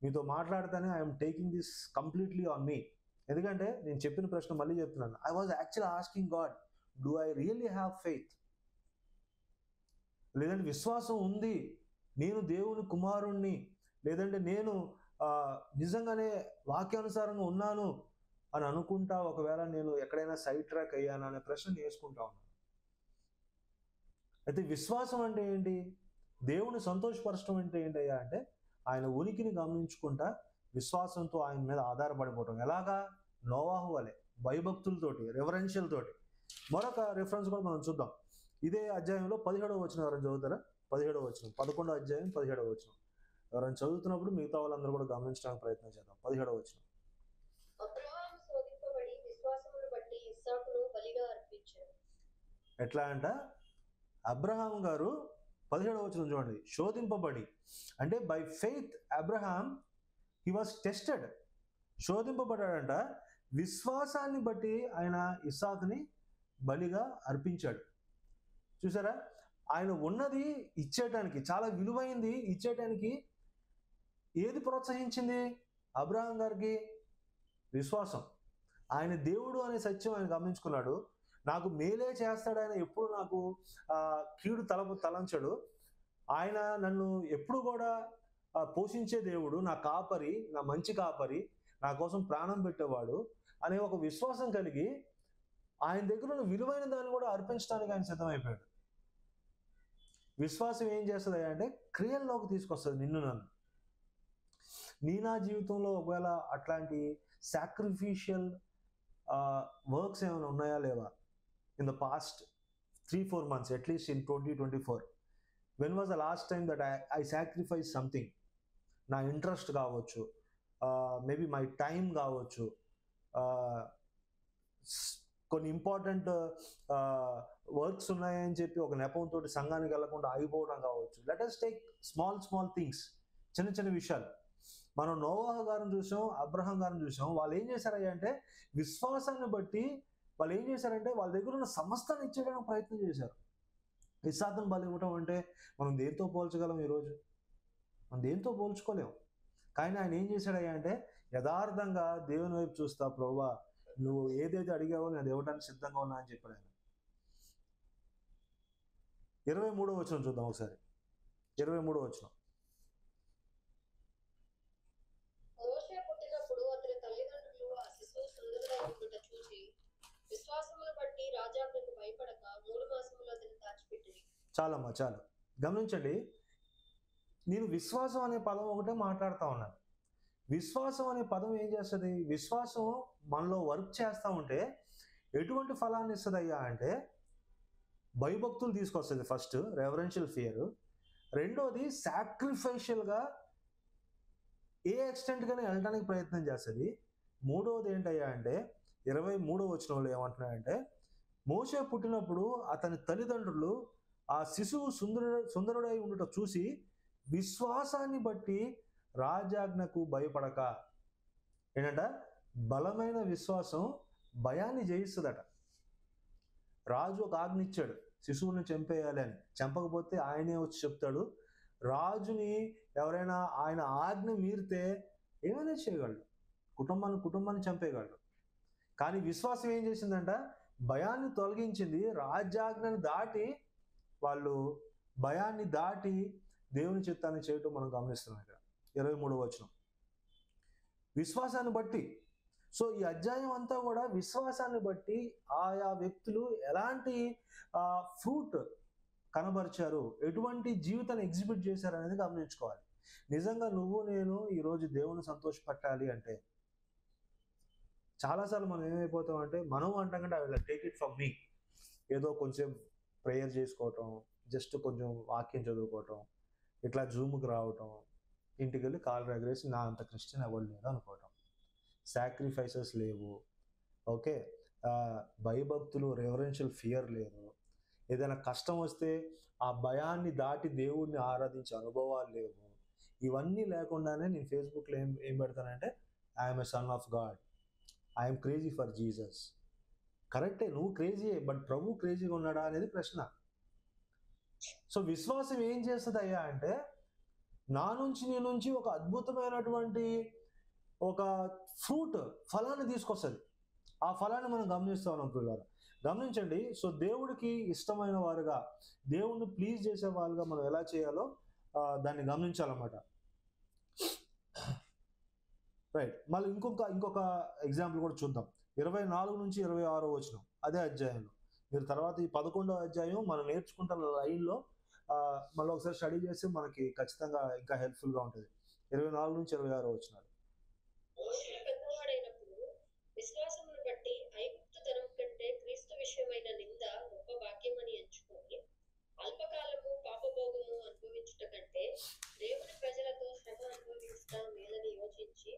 మీతో మాట్లాడితేనే I'm taking this completely on me. ఎందుకంటే నేను చెప్పిన ప్రశ్న మళ్ళీ చెప్తున్నాను. I was actually asking God, do I really have faith? లేదంటే విశ్వాసం ఉంది, నేను దేవుని కుమారుణ్ణి, లేదంటే నేను నిజంగానే వాక్యానుసారంగా ఉన్నాను అని అనుకుంటా ఒకవేళ నేను ఎక్కడైనా సైడ్ ట్రాక్ అయ్యానా అనే ప్రశ్న వేసుకుంటా ఉన్నాను. అయితే విశ్వాసం అంటే ఏంటి, దేవుని సంతోషపరచడం అంటే ఏంటయ్యా అంటే ఆయన ఉనికిని గమనించుకుంటా విశ్వాసంతో ఆయన మీద ఆధారపడిపోవటం. ఎలాగా? నోవాహు వలె భయభక్తులతోటి, రెవరెన్షియల్ తోటి. మరొక రిఫరెన్స్ కూడా మనం చూద్దాం. ఇదే అధ్యాయంలో 17వ వచనం ఎవరైనా చదువుతారా? 17వ వచనం, 11వ అధ్యాయం 17వ వచనం. ఎవరైనా చదువుతున్నప్పుడు మిగతా వాళ్ళందరూ కూడా గమనించడానికి ప్రయత్నం చేద్దాం. 17వ వచనం. అబ్రహాము శోధింపబడి విశ్వాసమును బట్టి ఇస్సాకును బలిగా అర్పించాడు. ఎట్లా అంట? అబ్రహాం గారు 17వ వచనం చూడండి, శోధింపబడి అంటే by faith Abraham he was tested. శోధింపబడ్డాడంట, విశ్వాసాన్ని బట్టి ఆయన ఇస్సాకుని బలిగా అర్పించాడు. చూసారా, ఆయన ఉన్నది ఇచ్చేయటానికి, చాలా విలువైంది ఇచ్చేయటానికి ఏది ప్రోత్సహించింది అబ్రహాం గారికి? విశ్వాసం. ఆయన దేవుడు అనే సత్యం ఆయన గమనించుకున్నాడు. నాకు మేలే చేస్తాడు ఆయన, ఎప్పుడు నాకు కీడు తలంచడు. ఆయన నన్ను ఎప్పుడు కూడా పోషించే దేవుడు, నా కాపరి, నా మంచి కాపరి, నా కోసం ప్రాణం పెట్టేవాడు అనే ఒక విశ్వాసం కలిగి ఆయన దగ్గర ఉన్న విలువైన దాన్ని కూడా అర్పించడానికి ఆయన సిద్ధమైపోయాడు. విశ్వాసం ఏం చేస్తుంది అంటే క్రియల్లోకి తీసుకొస్తుంది నిన్ను నన్ను. నా జీవితంలో ఒకవేళ అట్లాంటి సాక్రిఫిషియల్ వర్క్స్ ఏమైనా ఉన్నాయా లేవా in the past 3-4 months, at least in 2024? When was the last time that I sacrificed something? నా ఇంట్రెస్ట్ కావచ్చు, మేబీ మై టైం కావచ్చు, కొన్ని ఇంపార్టెంట్ వర్క్స్ ఉన్నాయని చెప్పి ఒక నెపంతో సంఘానికి వెళ్లకుండా ఆగిపోవడం కావచ్చు. Let us take small things, చిన్న చిన్న విషయాలు. మనం నోవాహు గారిని చూసాం, అబ్రహాం గారిని చూసాం. వాళ్ళు ఏం చేశారయ్యా అంటే విశ్వాసాన్ని బట్టి వాళ్ళు ఏం చేశారంటే వాళ్ళ దగ్గర ఉన్న సమస్తాన్ని ఇచ్చేయడానికి ప్రయత్నం చేశారు. ఇస్సాకును బలి ఇవ్వటం అంటే మనం దేంతో పోల్చగలం? ఈరోజు మనం దేంతో పోల్చుకోలేము. కానీ ఆయన ఏం చేశాడయ్యా అంటే యథార్థంగా దేవుని వైపు చూస్తా, ప్రభువా నువ్వు ఏదైతే అడిగావో నేను అది ఇవ్వడానికి సిద్ధంగా ఉన్నా అని చెప్పాడు ఆయన. 23వ వచనం చూద్దాం ఒకసారి. 23వ వచనం. మోషే పుట్టినప్పుడు అతని తల్లిదండ్రులు ఆ శిశువు సుందరుడై ఉండుట చూసి విశ్వాసమును బట్టి రాజాజ్ఞకు భయపడక 3 మాసములు అతన్ని దాచిపెట్టిరి. చాలమ్మా చాలు. గమనించండి, నేను విశ్వాసం అనే పదం ఒకటే మాట్లాడుతూ ఉన్నాను. విశ్వాసం అనే పదం ఏం చేస్తుంది? విశ్వాసం మనలో వర్క్ చేస్తూ ఉంటే ఎటువంటి ఫలాన్ని ఇస్తుంది అయ్యా అంటే భయభక్తులు తీసుకొస్తుంది. ఫస్ట్ రెవరెన్షియల్ ఫియర్, రెండోది సాక్రిఫైషియల్గా ఏ ఎక్స్టెంట్గానే వెళ్ళడానికి ప్రయత్నం చేస్తుంది. మూడవది ఏంటయ్యా అంటే 23వ వచనంలో ఏమంటున్నాడంటే మోషే పుట్టినప్పుడు అతని తల్లిదండ్రులు ఆ శిశువు సుందరుడై ఉండుట చూసి విశ్వాసాన్ని బట్టి రాజాజ్ఞకు భయపడక. ఏంటంట? బలమైన విశ్వాసం భయాన్ని జయిస్తుందట. రాజు ఒక ఆజ్ఞ ఇచ్చాడు, శిశువుని చంపేయాలి అని. చంపకపోతే ఆయనే వచ్చి చెప్తాడు. రాజుని ఎవరైనా ఆయన ఆజ్ఞ మీరితే ఏమైనా చేయగలడు, కుటుంబాన్ని చంపేయగలడు. కానీ విశ్వాసం ఏం చేసిందంట? భయాన్ని తొలగించింది. రాజ్యాజ్ఞని దాటి వాళ్ళు భయాన్ని దాటి దేవుని చిత్తాన్ని చేయటం మనం గమనిస్తున్నాం ఇక్కడ. 23వ వచనం విశ్వాసాన్ని బట్టి. సో ఈ అధ్యాయం అంతా కూడా విశ్వాసాన్ని బట్టి ఆయా వ్యక్తులు ఎలాంటి ఫ్రూట్ కనబరిచారు, ఎటువంటి జీవితాన్ని ఎగ్జిబిట్ చేశారు అనేది గమనించుకోవాలి. నిజంగా నువ్వు నేను ఈరోజు దేవుని సంతోషపెట్టాలి అంటే చాలాసార్లు మనం ఏమైపోతాం అంటే మనం అంటాం కంటే I will take it from మీ. ఏదో కొంచెం ప్రేయర్ చేసుకోవటం, జస్ట్ కొంచెం వాక్యం చదువుకోవటం, ఇట్లా జూమ్కి రావటం, ఇంటికి వెళ్ళి కాలు ఎగరేసి నా అంత క్రిస్టియన్ ఎవరు లేదు అనుకోవటం, సాక్రిఫైసెస్ లేవు, ఓకే, భయభక్తులు రెవరెన్షియల్ ఫియర్ లేదు, ఏదైనా కష్టం వస్తే ఆ భయాన్ని దాటి దేవుడిని ఆరాధించే అనుభవాలు లేవు. ఇవన్నీ లేకుండానే నేను ఫేస్బుక్లో ఏం పెడతానంటే I'm a son of God, I'm crazy for Jesus. కరెక్టే, నువ్వు క్రేజీయే, బట్ ప్రభు క్రేజీగా ఉన్నాడా అనేది ప్రశ్న. సో విశ్వాసం ఏం చేస్తుంది అయ్యా అంటే నీ నుంచి ఒక అద్భుతమైనటువంటి ఒక ఫలాన్ని తీసుకొస్తుంది. ఆ ఫలాన్ని మనం గమనిస్తూ ఉన్నాం పిల్లలు. గమనించండి. సో దేవుడికి ఇష్టమైన వారుగా, దేవుణ్ణి ప్లీజ్ చేసే వాళ్ళుగా మనం ఎలా చేయాలో దాన్ని గమనించాలన్నమాట. రైట్. మళ్ళీ ఇంకొక ఎగ్జాంపుల్ కూడా చూద్దాం. 24 నుంచి 26 వచనం అదే అధ్యాయంలో. మీరు తర్వాత ఈ 11వ అధ్యాయం మనం నేర్చుకుంటున్న లైన్లో మళ్ళీ ఒకసారి స్టడీ చేస్తే మనకి ఖచ్చితంగా ఇంకా హెల్ప్ఫుల్గా ఉంటుంది. 24 నుంచి 26 వచనాలు. విశ్వాసమును బట్టి ఐగుప్తు ధనం కంటే క్రీస్తు విషయమైన నింద గొప్ప భాగ్యమని ఎంచుకొని అల్పకాలము పాపభోగము అనుభవించుట కంటే దేవుని ప్రజలతో శ్రమ అనుభవించడం మేలని యోచించి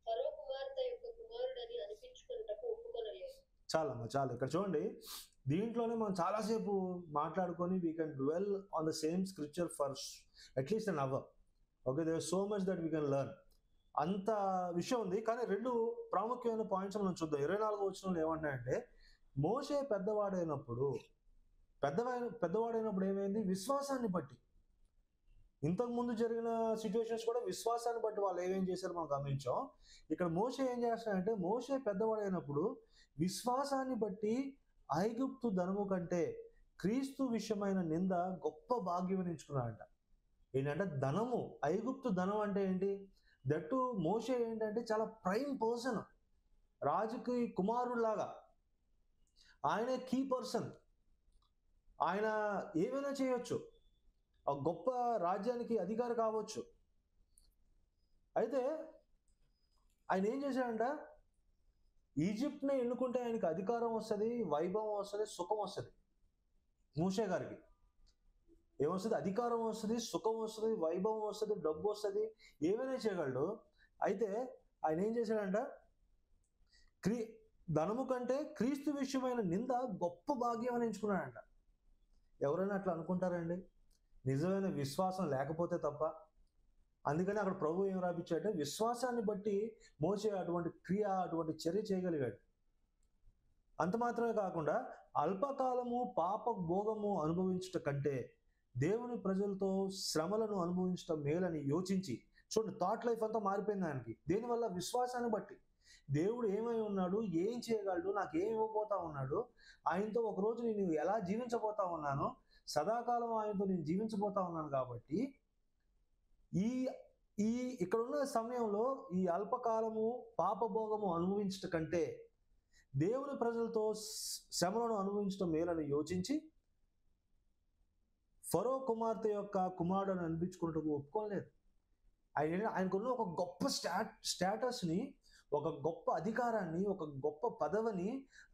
ఫరో కుమార్తె యొక్క కుమారుడని అనిపించుకున్నటకు ఒప్పుకొనలేదు. చాలమ్మా చాలు. ఇక్కడ చూడండి, దీంట్లోనే మనం చాలాసేపు మాట్లాడుకొని we can dwell on the same scripture for at least an hour. Okay, there is so much that we can learn. అంత విషయం ఉంది. కానీ 2 ప్రాముఖ్యమైన పాయింట్స్ మనం చూద్దాం. 24వ వచనంలో ఏమంటాయంటే మోషే పెద్దవాడైనప్పుడు ఏమైంది? విశ్వాసాన్ని బట్టి. ఇంతకుముందు జరిగిన సిచ్యువేషన్స్ కూడా విశ్వాసాన్ని బట్టి వాళ్ళు ఏమేం చేశారో మనం గమనించాం. ఇక్కడ మోషే ఏం చేస్తాడంటే మోషే పెద్దవాడైనప్పుడు విశ్వాసాన్ని బట్టి ఐగుప్తు ధనము కంటే క్రీస్తు విషయమైన నింద గొప్ప భాగ్యం ఎంచుకున్నాడంట. ఏంటంటే ధనము, ఐగుప్తు ధనం అంటే ఏంటి? దట్టు మోషే ఏంటంటే చాలా ప్రైమ్ పర్సన్, రాజుకి కుమారుడిలాగా, ఆయనే కీ పర్సన్, ఆయన ఏమైనా చేయొచ్చు, ఆ గొప్ప రాజ్యానికి అధికారి కావచ్చు. అయితే ఆయన ఏం చేశాడంట, ఈజిప్ట్ని ఎన్నుకుంటే ఆయనకి అధికారం వస్తుంది, వైభవం వస్తుంది, సుఖం వస్తుంది. మోషే గారికి ఏమొస్తుంది? అధికారం వస్తుంది, సుఖం వస్తుంది, వైభవం వస్తుంది, డబ్బు వస్తుంది, ఏమైనా చేయగలడు. అయితే ఆయన ఏం చేశాడంట, ధనము కంటే క్రీస్తు విషయమైన నింద గొప్ప భాగ్యం అని ఎంచుకున్నాడంట. ఎవరైనా అట్లా అనుకుంటారండి? నిజమైన విశ్వాసం లేకపోతే తప్ప. అందుకని అక్కడ ప్రభు ఏం రాపించాడంటే విశ్వాసాన్ని బట్టి మోసే అటువంటి క్రియ, అటువంటి చర్య చేయగలిగాడు. అంత మాత్రమే కాకుండా అల్పకాలము పాప భోగము అనుభవించుట కంటే దేవుని ప్రజలతో శ్రమలను అనుభవించడం మేలని యోచించి, చూడండి థాట్ లైఫ్ అంతా మారిపోయింది ఆయనకి. దేనివల్ల? విశ్వాసాన్ని బట్టి. దేవుడు ఏమై ఉన్నాడు, ఏం చేయగలడు, నాకు ఏం ఇవ్వబోతా ఉన్నాడు, ఆయనతో ఒకరోజు నేను ఎలా జీవించబోతా ఉన్నాను, సదాకాలం ఆయనతో నేను జీవించబోతా ఉన్నాను. కాబట్టి ఈ ఈ ఇక్కడ ఉన్న సమయంలో ఈ అల్పకాలము పాపభోగము అనుభవించట కంటే దేవుని ప్రజలతో శ్రమలను అనుభవించడం మేలని యోచించి ఫరో కుమార్తె యొక్క కుమారుడుని అనిపించుకున్నట్టుకు ఒప్పుకోలేదు. ఆయనకున్న ఒక గొప్ప స్టేటస్ని, ఒక గొప్ప అధికారాన్ని, ఒక గొప్ప పదవిని,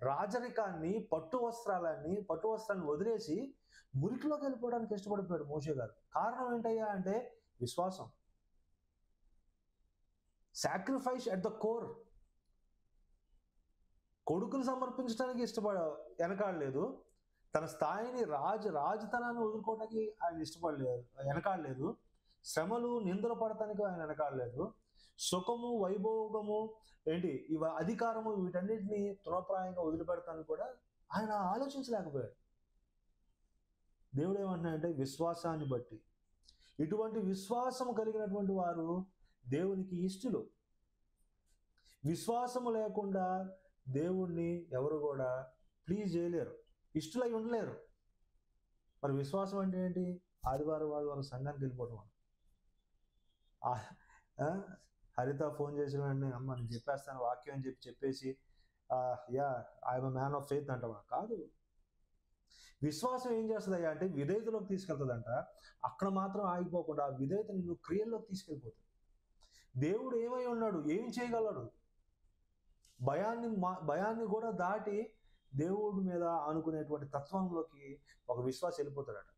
రాజరికాన్ని, పట్టు వస్త్రాన్ని వదిలేసి మురికిలోకి వెళ్ళిపోవడానికి ఇష్టపడిపోయాడు మోషే గారు. కారణం ఏంటయ్యా అంటే విశ్వాసం. Sacrifice at the core. కొడుకుని సమర్పించడానికి వెనకాడలేదు. తన స్థాయిని రాజతనాన్ని వదులుకోవడానికి ఆయన వెనకాడలేదు. శ్రమలు నిందలు పడటానికి ఆయన వెనకాడలేదు. సుఖము, వైభోగము, అధికారము, వీటన్నిటిని తృణప్రాయంగా వదిలిపెడతానికి కూడా ఆయన ఆలోచించలేకపోయాడు. దేవుడు ఏమంటున్నాడంటే విశ్వాసాన్ని బట్టి. ఇటువంటి విశ్వాసము కలిగినటువంటి వారు దేవునికి ఇష్టలు. విశ్వాసము లేకుండా దేవుణ్ణి ఎవరు కూడా ప్లీజ్ చేయలేరు, ఇష్టలై ఉండలేరు. మరి విశ్వాసం అంటే ఏంటి? ఆదివారం సంఘానికి వెళ్ళిపోవడం. హరిత ఫోన్ చేసిన వెంటనే అమ్మ నేను చెప్పేస్తాను వాక్యం అని చెప్పేసి ఐఎమ్ మ్యాన్ ఆఫ్ ఫెయిత్ అంటవా? కాదు. విశ్వాసం ఏం చేస్తుందయ్యా అంటే విధేయతలోకి తీసుకెళ్తుందంట. అక్కడ మాత్రం ఆగిపోకుండా ఆ విధేయత నిన్ను క్రియల్లోకి తీసుకెళ్ళిపోతుంది. దేవుడు ఏమై ఉన్నాడు, ఏం చేయగలడు? భయాన్ని కూడా దాటి దేవుడి మీద ఆనుకునేటువంటి తత్వంలోకి ఒక విశ్వాసం వెళ్ళిపోతాడట.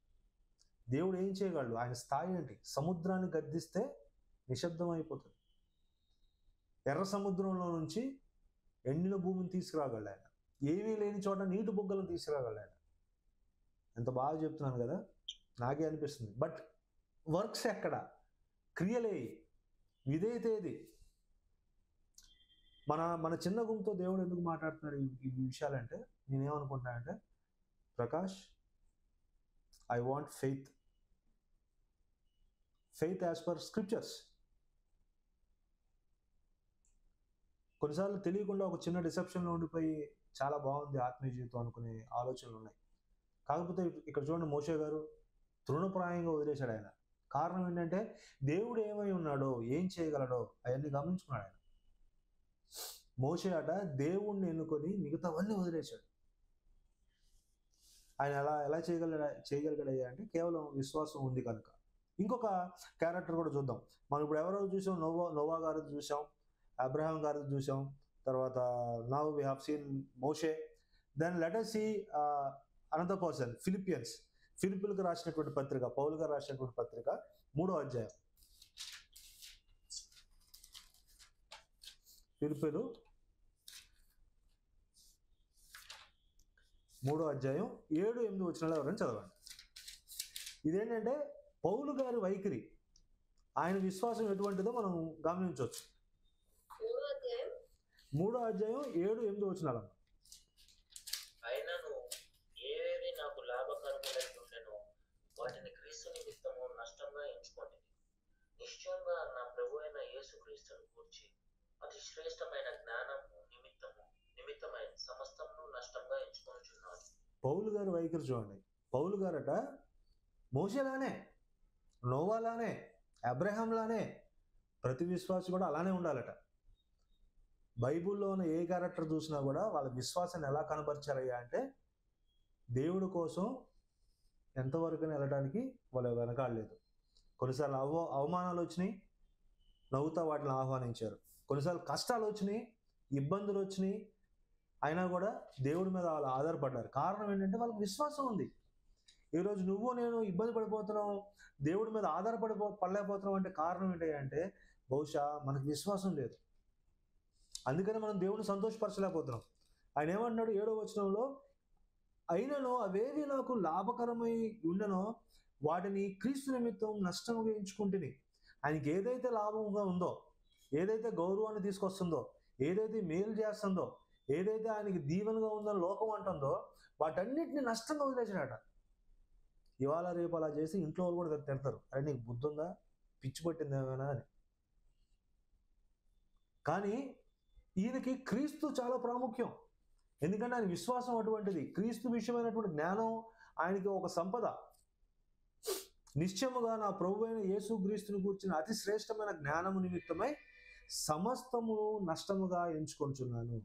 దేవుడు ఏం చేయగలడు? ఆయన స్థాయి ఏంటి? సముద్రాన్ని గద్దిస్తే నిశ్శబ్దం అయిపోతుంది. ఎర్ర సముద్రంలో నుంచి ఎండిన భూమిని తీసుకురాగలడు ఆయన. ఏమీ లేని చోట నీటి బుగ్గలను తీసుకురాగలడు ఆయన. ఎంత బాగా చెప్తున్నాను కదా, నాకే అనిపిస్తుంది. బట్ వర్క్స్ ఎక్కడ? క్రియలే, విధేయత ఏది? మన చిన్న గుంపుతో దేవుడు ఎందుకు మాట్లాడుతున్నాడు ఈ విషయాలంటే, నేనేమనుకుంటున్నానంటే, Prakash, I want faith as per scriptures. కొన్నిసార్లు తెలియకుండా ఒక చిన్న డిసెప్షన్లో ఉండిపోయి చాలా బాగుంది ఆత్మీయ జీవితం అనుకునే ఆలోచనలు ఉన్నాయి. కాకపోతే ఇక్కడ చూడండి, మోషే గారు తృణప్రాయంగా వదిలేశాడు ఆయన. కారణం ఏంటంటే దేవుడు ఏమై ఉన్నాడో, ఏం చేయగలడో అవన్నీ గమనించుకున్నాడు ఆయన. మోషే అట దేవుణ్ణి ఎన్నుకొని మిగతావన్నీ వదిలేశాడు. ఆయన ఎలా చేయగలిగాడయ్యా అంటే కేవలం విశ్వాసం ఉంది కనుక. ఇంకొక క్యారెక్టర్ కూడా చూద్దాం. మనం ఇప్పుడు ఎవరో చూసాం, నోవా గారిని చూసాం, అబ్రహాం గారిని చూసాం, తర్వాత now we have seen Moshe. Then let us see another person, ఫిలిప్పీలకు రాసినటువంటి పత్రిక, పౌలు గారు రాసినటువంటి పత్రిక 3వ అధ్యాయం. ఫిలిప్పీలు 3వ అధ్యాయం 7-8 వచనాలు ఎవరైనా చదవండి. ఇదేంటంటే పౌలు గారి వైఖరి, ఆయన విశ్వాసం ఎటువంటిదో మనం గమనించవచ్చు. 3వ అధ్యాయం 7-8 వచనాలు. అయినను ఏవేవి నాకు లాభకరములై ఉండెనో వాటిని క్రీస్తు నిమిత్తము నష్టంగా ఎంచుకోండి. నిశ్చయంగా నా ప్రభు అయిన యేసుక్రీస్తును గూర్చి అతి శ్రేష్టమైన జ్ఞానము నిమిత్తమై సమస్తమును నష్టంగా ఎంచుకొనుచున్నాను. పౌలు గారి వైఖరి చూడండి. పౌలు గారట మోషేలానే, నోవాలానే, అబ్రహాంలానే, ప్రతి విశ్వాసి కూడా అలానే ఉండాలట. బైబిల్లో ఉన్న ఏ క్యారెక్టర్ చూసినా కూడా వాళ్ళ విశ్వాసాన్ని ఎలా కనపరిచారయ్యా అంటే దేవుడి కోసం ఎంతవరకు వెళ్ళడానికి వాళ్ళు వెనకాడలేదు. కొన్నిసార్లు అవమానాలు వచ్చినాయి, నవ్వుతా వాటిని ఆహ్వానించారు. కొన్నిసార్లు కష్టాలు వచ్చినాయి, ఇబ్బందులు వచ్చినాయి, అయినా కూడా దేవుడి మీద వాళ్ళు ఆధారపడ్డారు. కారణం ఏంటంటే వాళ్ళకి విశ్వాసం ఉంది. ఈరోజు నువ్వు నేను ఇబ్బంది పడిపోతున్నావు, దేవుడి మీద పడలేకపోతున్నావు అంటే కారణం ఏంటంటే బహుశా మనకు విశ్వాసం లేదు. అందుకని మనం దేవుడిని సంతోషపరచలేకపోతున్నాం. ఆయన ఏమంటున్నాడు 7వ వచనంలో, అయినను అవేవి నాకు లాభకరమై ఉండనో వాటిని క్రీస్తు నిమిత్తం నష్టముగా ఎంచుకుంటుని. ఆయనకి ఏదైతే లాభంగా ఉందో, ఏదైతే గౌరవాన్ని తీసుకొస్తుందో, ఏదైతే మేలు చేస్తుందో, ఏదైతే ఆయనకి దీవెనగా ఉందని లోకం అంటుందో వాటన్నిటిని నష్టంగా వదిలేసాడట. ఇవాళ రేపు అలా చేసి ఇంట్లో వాళ్ళు కూడా తిడతారు, అరే నీకు బుద్ధి ఉందా, పిచ్చి పట్టింది ఏమైనా అని. కానీ ఈయనకి క్రీస్తు చాలా ప్రాముఖ్యం. ఎందుకంటే ఆయన విశ్వాసం అటువంటిది. క్రీస్తు విషయమైనటువంటి జ్ఞానం ఆయనకి ఒక సంపద. నిశ్చయముగా నా ప్రభు అయిన యేసుక్రీస్తుని కూర్చున్న అతి శ్రేష్టమైన జ్ఞానము నిమిత్తమై సమస్తము నష్టముగా ఎంచుకొంచున్నాను.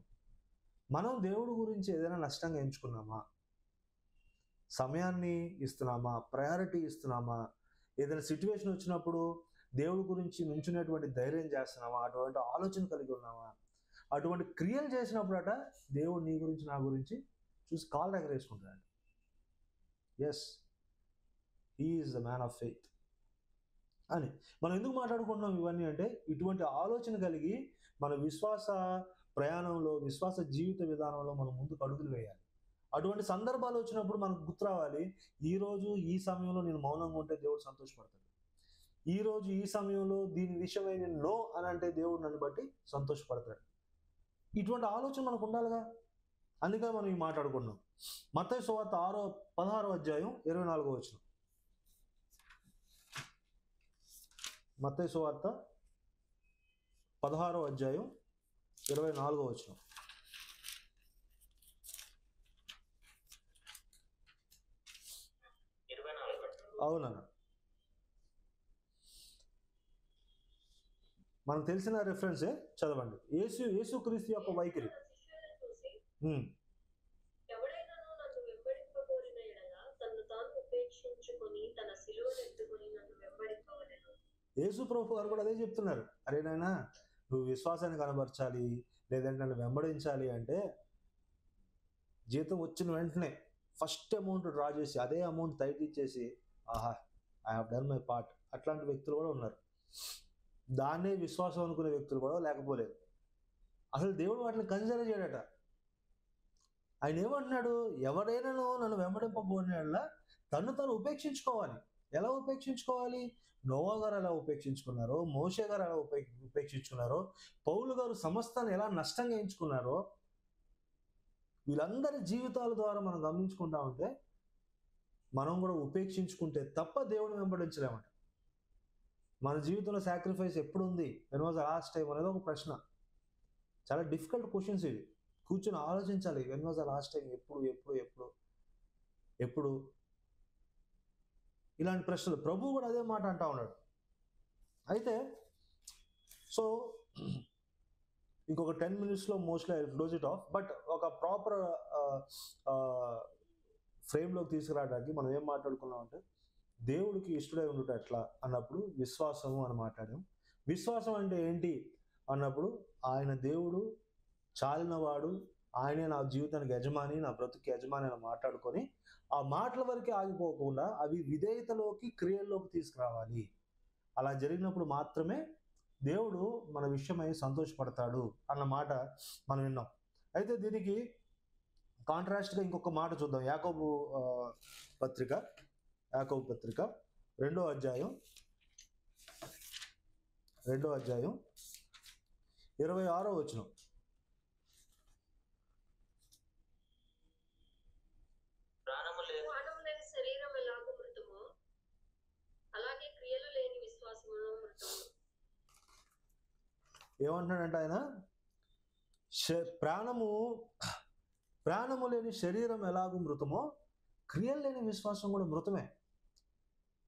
మనం దేవుడి గురించి ఏదైనా నష్టంగా ఎంచుకున్నామా? సమయాన్ని ఇస్తున్నామా? ప్రయారిటీ ఇస్తున్నామా? ఏదైనా సిచ్యువేషన్ వచ్చినప్పుడు దేవుడి గురించి నుంచునేటువంటి ధైర్యం చేస్తున్నామా? అటువంటి ఆలోచన కలిగి ఉన్నామా? అటువంటి క్రియలు చేసినప్పుడట దేవుడు నీ గురించి నా గురించి చూసి కాల్ దగ్గర వేసుకుంటాడు. Yes, he is the man of faith అని. మనం ఎందుకు మాట్లాడుకుంటున్నాం ఇవన్నీ అంటే, ఇటువంటి ఆలోచన కలిగి మన విశ్వాస ప్రయాణంలో, విశ్వాస జీవిత విధానంలో మనం ముందుకు అడుగులు వేయాలి. అటువంటి సందర్భాలు వచ్చినప్పుడు మనకు గుర్తు రావాలి, ఈరోజు ఈ సమయంలో నేను మౌనంగా ఉంటే దేవుడు సంతోషపడతాడు. ఈరోజు ఈ సమయంలో దీని విషయమై నేను నో అని అంటే దేవుడు నన్ను బట్టి సంతోషపడతాడు. ఇటువంటి ఆలోచన మనకు ఉండాలిగా. అందుకని మనం ఈ మాట్లాడుకున్నాం. మత్తయి సువార్త 16వ అధ్యాయం 24వ వచనం. మత్తయి సువార్త 16వ అధ్యాయం 24వ వచనం. అవునన్నా, మనకు తెలిసిన రెఫరెన్సే చదవండి. యేసుక్రీస్తు యొక్క వైఖరి. యేసు ప్రభు గారు కూడా అదే చెప్తున్నారు. అరే నాయనా, నువ్వు విశ్వాసాన్ని కనబరచాలి, లేదంటే నన్ను వెంబడించాలి అంటే జీతం వచ్చిన వెంటనే ఫస్ట్ అమౌంట్ డ్రా చేసి అదే అమౌంట్ టైట్ ఇచ్చేసి ఆహా I have done my part, అట్లాంటి వ్యక్తులు కూడా ఉన్నారు. దాన్నే విశ్వాసం అనుకునే వ్యక్తులు కూడా లేకపోలేదు. అసలు దేవుడు వాటిని కన్సిడర్ చేయడట. ఆయన ఏమంటున్నాడు, ఎవరైనా నన్ను వెంబడింపబోయిన తను ఉపేక్షించుకోవాలి. ఎలా ఉపేక్షించుకోవాలి? నోవా గారు ఎలా ఉపేక్షించుకున్నారో, మోషే గారు ఎలా ఉపేక్షించుకున్నారో, పౌలు గారు సమస్తాన్ని ఎలా నష్టంగా ఎంచుకున్నారో, వీళ్ళందరి జీవితాల ద్వారా మనం గమనించుకుంటా ఉంటే మనం కూడా ఉపేక్షించుకుంటే తప్ప దేవుడిని వెంబడించలేమట. మన జీవితంలో సాక్రిఫైస్ ఎప్పుడు ఉంది, when was the last time అనేది ఒక ప్రశ్న. చాలా డిఫికల్ట్ క్వశ్చన్స్ ఇవి. కూర్చొని ఆలోచించాలి, when was the last time, ఎప్పుడు ఎప్పుడు ఎప్పుడు ఎప్పుడు ఇలాంటి ప్రశ్నలు. ప్రభు కూడా అదే మాట అంటా ఉన్నాడు. అయితే సో ఇంకొక 10 minutesలో mostly I close it off. But ఒక ప్రాపర్ ఫ్రేమ్లోకి తీసుకురావడానికి మనం ఏం మాట్లాడుకున్నాం అంటే, దేవుడికి ఇష్టడై ఉండుట ఎట్లా అన్నప్పుడు విశ్వాసము అని మాట్లాడాం. విశ్వాసం అంటే ఏంటి అన్నప్పుడు, ఆయన దేవుడు చాలినవాడు, ఆయనే నా జీవితానికి యజమాని, నా బ్రతుకు యజమాని అని మాట్లాడుకొని ఆ మాటల వరకే ఆగిపోకుండా అవి విధేయతలోకి, క్రియల్లోకి తీసుకురావాలి. అలా జరిగినప్పుడు మాత్రమే దేవుడు మన విషయమై సంతోషపడతాడు అన్న మాట మనం విన్నాం. అయితే దీనికి కాంట్రాస్ట్గా ఇంకొక మాట చూద్దాం. యాకోబు పత్రిక 2వ అధ్యాయం 26వ వచనం. ఏమంటున్నాడంటే ఆయన, ప్రాణము లేని శరీరం ఎలాగూ మృతమో క్రియలు లేని విశ్వాసం కూడా మృతమే.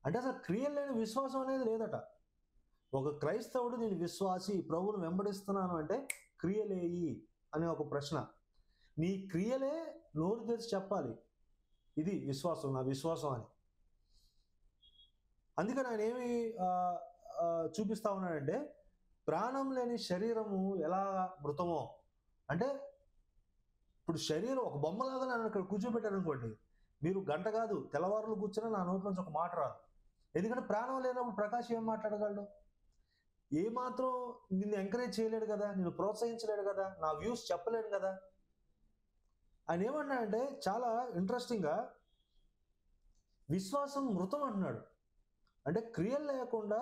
అంటే అసలు క్రియలు లేని విశ్వాసం అనేది లేదట. ఒక క్రైస్తవుడు నేను విశ్వాసి, ప్రభువును వెంబడిస్తున్నాను అంటే క్రియలేయి అనే ఒక ప్రశ్న. నీ క్రియలే నోరు తెరిచి చెప్పాలి, ఇది విశ్వాసం, నా విశ్వాసం అని. అందుకని ఆయన ఏమి చూపిస్తా ఉన్నాడంటే, ప్రాణం లేని శరీరము ఎలా మృతమో అంటే, ఇప్పుడు శరీరం ఒక బొమ్మలాగా నన్ను ఇక్కడ కూర్చోబెట్టారనుకోండి, మీరు గంట కాదు తెల్లవారులు కూర్చొని నా నోటి నుంచి ఒక మాట రాదు. ఎందుకంటే ప్రాణం లేనప్పుడు ప్రకాష్ ఏం మాట్లాడగలడు? ఏమాత్రం నిన్ను ఎంకరేజ్ చేయలేడు కదా, నిన్ను ప్రోత్సహించలేడు కదా, నా వ్యూస్ చెప్పలేడు కదా. ఆయన ఏమన్నా అంటే చాలా ఇంట్రెస్టింగ్గా విశ్వాసం మృతం అంటున్నాడు. అంటే క్రియలు లేకుండా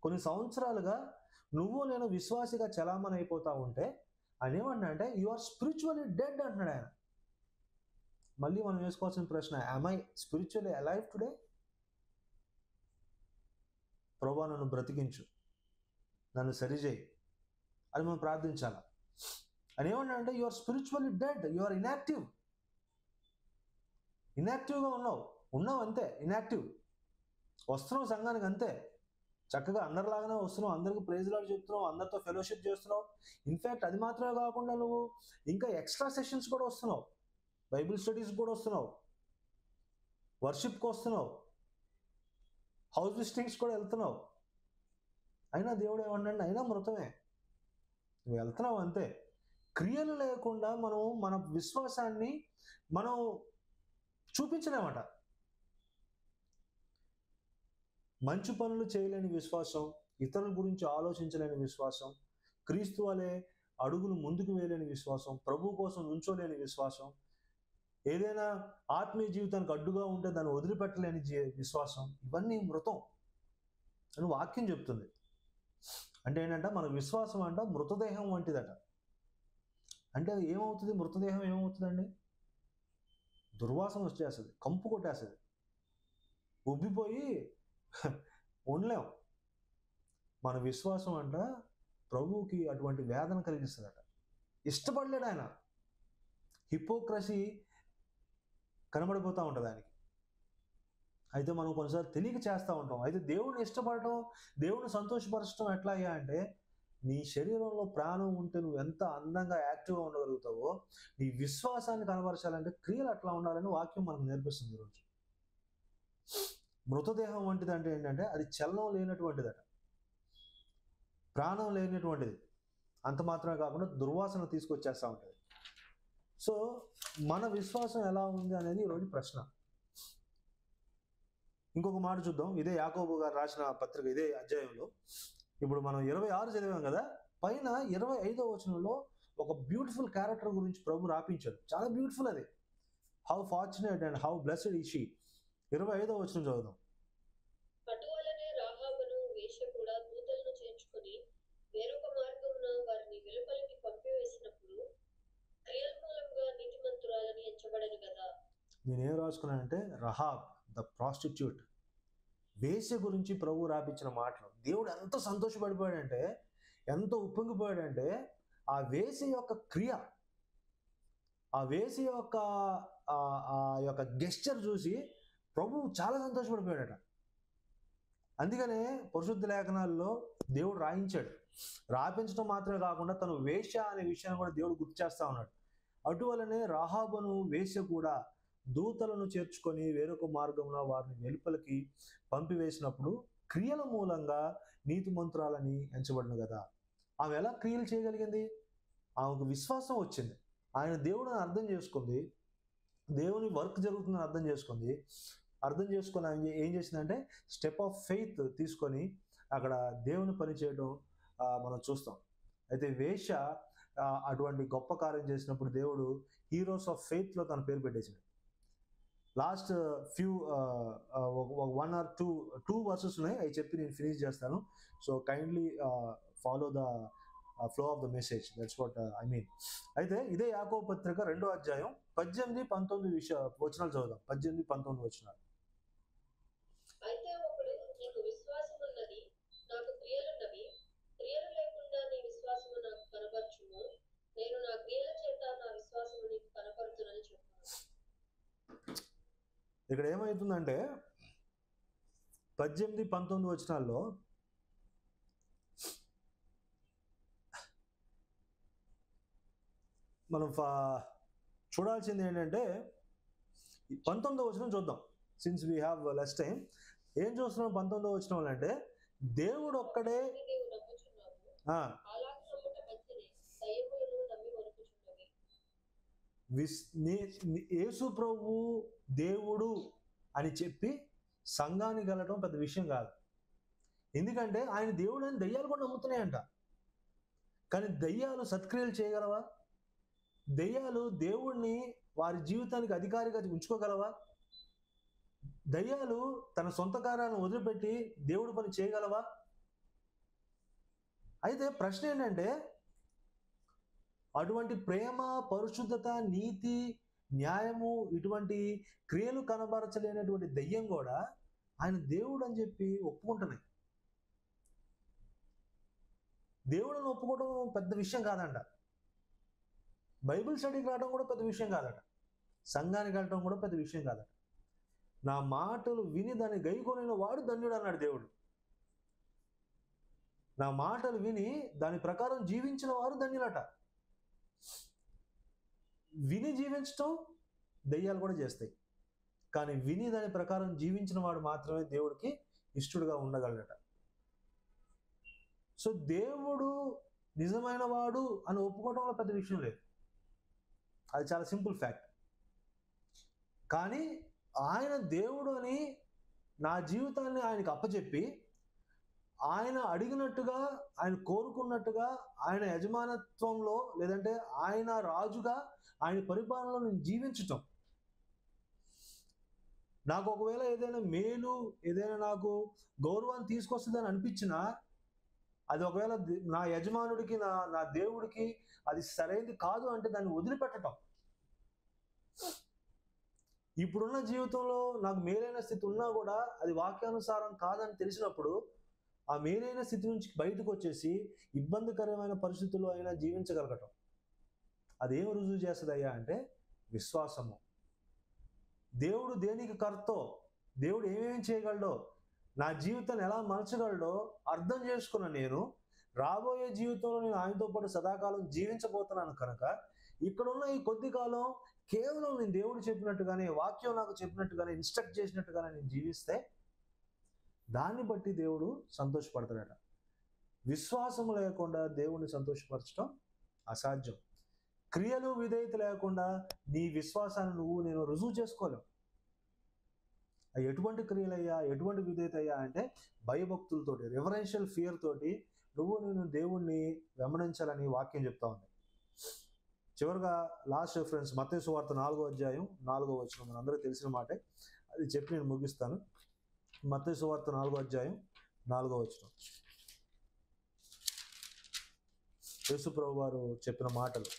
కొన్ని సంవత్సరాలుగా నువ్వు నేను విశ్వాసిగా చలామణి అయిపోతా ఉంటే ఆయన ఏమన్నా అంటే యు ఆర్ స్పిరిచువల్లీ డెడ్ అంటున్నాడు ఆయన. మళ్ళీ మనం వేసుకోవాల్సిన ప్రశ్న, am I spiritually alive today? ప్రభువా నన్ను బ్రతికించు, నన్ను సరిచేయి అని మనం ప్రార్థించాలి. అని ఏమన్నా అంటే you are spiritually dead, you are inactive. ఇన్యాక్టివ్గా ఉన్నావు అంతే, ఇన్యాక్టివ్. వస్తున్నావు సంఘానికి అంతే, చక్కగా అందరిలాగానే వస్తున్నావు, అందరికి ప్రైజ్ లార్డ్ చెప్తున్నావు, అందరితో ఫెలోషిప్ చేస్తున్నావు. ఇన్ఫ్యాక్ట్ అది మాత్రమే కాకుండా నువ్వు ఇంకా ఎక్స్ట్రా సెషన్స్ కూడా వస్తున్నావు, బైబిల్ స్టడీస్ కూడా వస్తున్నావు, వర్షిప్కి వస్తున్నావు, హౌస్ విజిటింగ్స్ కూడా వెళ్తున్నావు. అయినా దేవుడు ఏమన్నాడు, అయినా మృతమే, నువ్వు వెళ్తున్నావు అంతే. క్రియలు లేకుండా మనం మన విశ్వాసాన్ని మనం చూపించలేమట. మంచి పనులు చేయలేని విశ్వాసం, ఇతరుల గురించి ఆలోచించలేని విశ్వాసం, క్రీస్తు వలె అడుగులు ముందుకు వేయలేని విశ్వాసం, ప్రభు కోసం నుంచోలేని విశ్వాసం, ఏదైనా ఆత్మీయ జీవితానికి అడ్డుగా ఉంటే దాన్ని వదిలిపెట్టలేని విశ్వాసం, ఇవన్నీ మృతం అని వాక్యం చెప్తుంది. అంటే ఏంటంటే మన విశ్వాసం అంట మృతదేహం వంటిదట. అంటే అది ఏమవుతుంది, మృతదేహం ఏమవుతుందండి? దుర్వాసన వచ్చేస్తుంది, కంపు కొట్టేస్తుంది, ఉబ్బిపోయి ఉండలేం. మన విశ్వాసం అంట ప్రభువుకి అటువంటి వేదన కలిగిస్తుందట. ఇష్టపడలేడు ఆయన. హిపోక్రసీ కనబడిపోతూ ఉంటుంది ఆయనకి. అయితే మనం కొన్నిసార్లు తెలియక చేస్తూ ఉంటాం. అయితే దేవుడిని ఇష్టపడటం, దేవుడిని సంతోషపరచడం ఎట్లా అయ్యా అంటే, నీ శరీరంలో ప్రాణం ఉంటే నువ్వు ఎంత అందంగా యాక్టివ్గా ఉండగలుగుతావో, నీ విశ్వాసాన్ని కనబరచాలంటే క్రియలు అట్లా ఉండాలని వాక్యం మనకు నేర్పిస్తుంది ఈరోజు. మృతదేహం వంటిది అంటే ఏంటంటే అది చలనం లేనటువంటిదట, ప్రాణం లేనటువంటిది. అంత మాత్రమే కాకుండా దుర్వాసన తీసుకొచ్చేస్తూ ఉంటుంది. సో మన విశ్వాసం ఎలా ఉంది అనేది ఈరోజు ప్రశ్న. ఇంకొక మాట చూద్దాం. ఇదే యాకోబు గారు రాసిన పత్రిక, ఇదే అధ్యాయంలో ఇప్పుడు మనం 26 చదివాం కదా, పైన 25వ వచనంలో ఒక బ్యూటిఫుల్ క్యారెక్టర్ గురించి ప్రభు రాపించాడు. చాలా బ్యూటిఫుల్ అది. How fortunate and how blessed is she. 25వ వచనం చదువుదాం. అటువలనే రాహాబును వేశ్య కూడా దూతలను చేర్చుకొని వేరొక మార్గమున వారిని వెలుపలికి పంపివేసినప్పుడు క్రియల మూలంగా నీతిమంతురాలని ఎంచబడను కదా. నేనేం రాసుకున్నానంటే రహాబ్ ద ప్రాస్టిట్యూట్, వేశ్య గురించి ప్రభు రాపించిన మాటలు. దేవుడు ఎంత సంతోషపడిపోయాడంటే, ఎంత ఉప్పొంగిపోయాడంటే, ఆ వేశ్య యొక్క క్రియ, ఆ వేశ్య యొక్క ఆ యొక్క గెస్చర్ చూసి ప్రభు చాలా సంతోషపడిపోయాడట. అందుకనే పరిశుద్ధ లేఖనాల్లో దేవుడు రాయించాడు. రాపించడం మాత్రమే కాకుండా తను వేశ్య అనే విషయాన్ని కూడా దేవుడు గుర్తు చేస్తా ఉన్నాడు. అటువలనే రాహాబును వేశ్య కూడా దూతలను చేర్చుకొని వేరొక మార్గంలో వారిని వెలుపలికి పంపివేసినప్పుడు క్రియల మూలంగా నీతిమంతురాలని ఎంచబడిన కదా. ఆమె ఎలా క్రియలు చేయగలిగింది? ఆమెకు విశ్వాసం వచ్చింది. ఆయన దేవుడిని అర్థం చేసుకుంది, దేవుని వర్క్ జరుగుతుందని అర్థం చేసుకొని ఆమె ఏం చేసిందంటే స్టెప్ ఆఫ్ ఫెయిత్ తీసుకొని అక్కడ దేవుని పని చేయడం మనం చూస్తాం. అయితే వేశ్య అటువంటి గొప్ప కార్యం చేసినప్పుడు దేవుడు హీరోస్ ఆఫ్ ఫెయిత్లో తన పేరు పెట్టేశాడు. లాస్ట్ ఫ్యూ 1 or 2 వర్సెస్ ఉన్నాయి, అవి చెప్పి నేను ఫినిష్ చేస్తాను. So kindly follow the flow of the message, that's what I mean. అయితే ఇదే యాకోబు పత్రిక 2వ అధ్యాయం 18-19 వచనాలు చదువుదాం. 18-19 వచనాలు. అయితే ఒకడు నీకు విశ్వాసం ఉన్నది, నాకు క్రియలున్నవి, క్రియలు లేకుండా నీ విశ్వాసము నాకు కనపరచుము, నేను నా క్రియల చేత నా విశ్వాసము నీకు కనపరుచునని చెప్పాను. ఇక్కడ ఏమవుతుందంటే 18-19 వచనాల్లో మనం చూడాల్సింది ఏంటంటే 19వ వచనం చూద్దాం. Since we have less time. ఏం చూస్తున్నాం 19వ వచనం అంటే, దేవుడు ఒక్కడే నీవు నమ్ముచున్నావు, అలాగే నమ్ముట మంచిది, దయ్యములను నమ్మి వణుకుచున్నవి. యేసు ప్రభు దేవుడు అని చెప్పి సంఘానికి వెళ్ళటం పెద్ద విషయం కాదు. ఎందుకంటే ఆయన దేవుడు అని దయ్యాలు కూడా నమ్ముతున్నాయంట. కానీ దయ్యాలు సత్క్రియలు చేయగలవా? దయ్యాలు దేవుణ్ణి వారి జీవితానికి అధికారిగా ఉంచుకోగలవా? దయ్యాలు తన సొంత కార్యాలను వదిలిపెట్టి దేవుడి పని చేయగలవా? అయితే ప్రశ్న ఏంటంటే, అటువంటి ప్రేమ, పరిశుద్ధత, నీతి, న్యాయము ఇటువంటి క్రియలు కనబరచలేనటువంటి దయ్యం కూడా ఆయన దేవుడు అని చెప్పి ఒప్పుకుంటున్నాయి. దేవుడిని ఒప్పుకోవడం పెద్ద విషయం కాదంట. బైబిల్ స్టడీకి రావడం కూడా పెద్ద విషయం కాదట. సంఘానికి వెళ్ళడం కూడా పెద్ద విషయం కాదట. నా మాటలు విని దాన్ని గైకొనిన వాడు ధన్యుడు అన్నాడు దేవుడు. నా మాటలు విని దాని ప్రకారం జీవించిన వారు ధన్యులట. విని జీవించటం దయ్యాలు కూడా చేస్తాయి, కానీ విని దాని ప్రకారం జీవించిన వాడు మాత్రమే దేవుడికి ఇష్టడుగా ఉండగలడట. సో దేవుడు నిజమైన వాడు అని ఒప్పుకోవడంలో పెద్ద విషయం లేదు, అది చాలా సింపుల్ ఫ్యాక్ట్. కానీ ఆయన దేవుడు అని నా జీవితాన్ని ఆయనకు అప్పచెప్పి ఆయన అడిగినట్టుగా, ఆయన కోరుకున్నట్టుగా, ఆయన యజమానత్వంలో లేదంటే ఆయన రాజుగా ఆయన పరిపాలనలో నేను జీవించటం, నాకు ఒకవేళ ఏదైనా మేలు, ఏదైనా నాకు గౌరవాన్ని తీసుకొస్తుందని అనిపించినా అది ఒకవేళ నా యజమానుడికి, నా దేవుడికి అది సరైనది కాదు అంటే దాన్ని వదిలిపెట్టడం. ఇప్పుడున్న జీవితంలో నాకు మేలైన స్థితి ఉన్నా కూడా అది వాక్యానుసారం కాదని తెలిసినప్పుడు ఆ మేలైన స్థితి నుంచి బయటకు వచ్చేసి ఇబ్బందికరమైన పరిస్థితుల్లో అయినా జీవించగలగటం. అదేం రుజువు చేస్తుందయ్యా అంటే విశ్వాసము. దేవుడు దేనికి కర్తో, దేవుడు ఏమేమి చేయగలడో, నా జీవితాన్ని ఎలా మలచగలడో అర్థం చేసుకున్న నేను రాబోయే జీవితంలో నేను ఆయనతో పాటు సదాకాలం జీవించబోతున్నాను కనుక ఇక్కడున్న ఈ కొద్ది కాలం కేవలం నేను దేవుడు చెప్పినట్టుగానే, వాక్యం నాకు చెప్పినట్టుగానే, ఇన్స్ట్రక్ట్ చేసినట్టుగానే నేను జీవిస్తే దాన్ని బట్టి దేవుడు సంతోషపడతాడట. విశ్వాసం లేకుండా దేవుడిని సంతోషపరచడం అసాధ్యం. క్రియలు, విధేయత లేకుండా నీ విశ్వాసాన్ని నేను రుజువు చేసుకోలేవు. ఎటువంటి క్రియలయ్యా, ఎటువంటి విధేయత అయ్యా అంటే భయభక్తులతోటి, రెవరెన్షియల్ ఫియర్ తోటి నేను దేవుణ్ణి వెంబడించాలని వాక్యం చెప్తా ఉంది. చివరిగా లాస్ట్ రిఫరెన్స్ మత్తయి సువార్త 4వ అధ్యాయం 4వ వచనం, మనందరికీ తెలిసిన మాటే, అది చెప్పి నేను ముగిస్తాను. మత్తయి సువార్త 4వ అధ్యాయం 4వ వచనం, యేసు ప్రభువు వారు చెప్పిన మాటలు.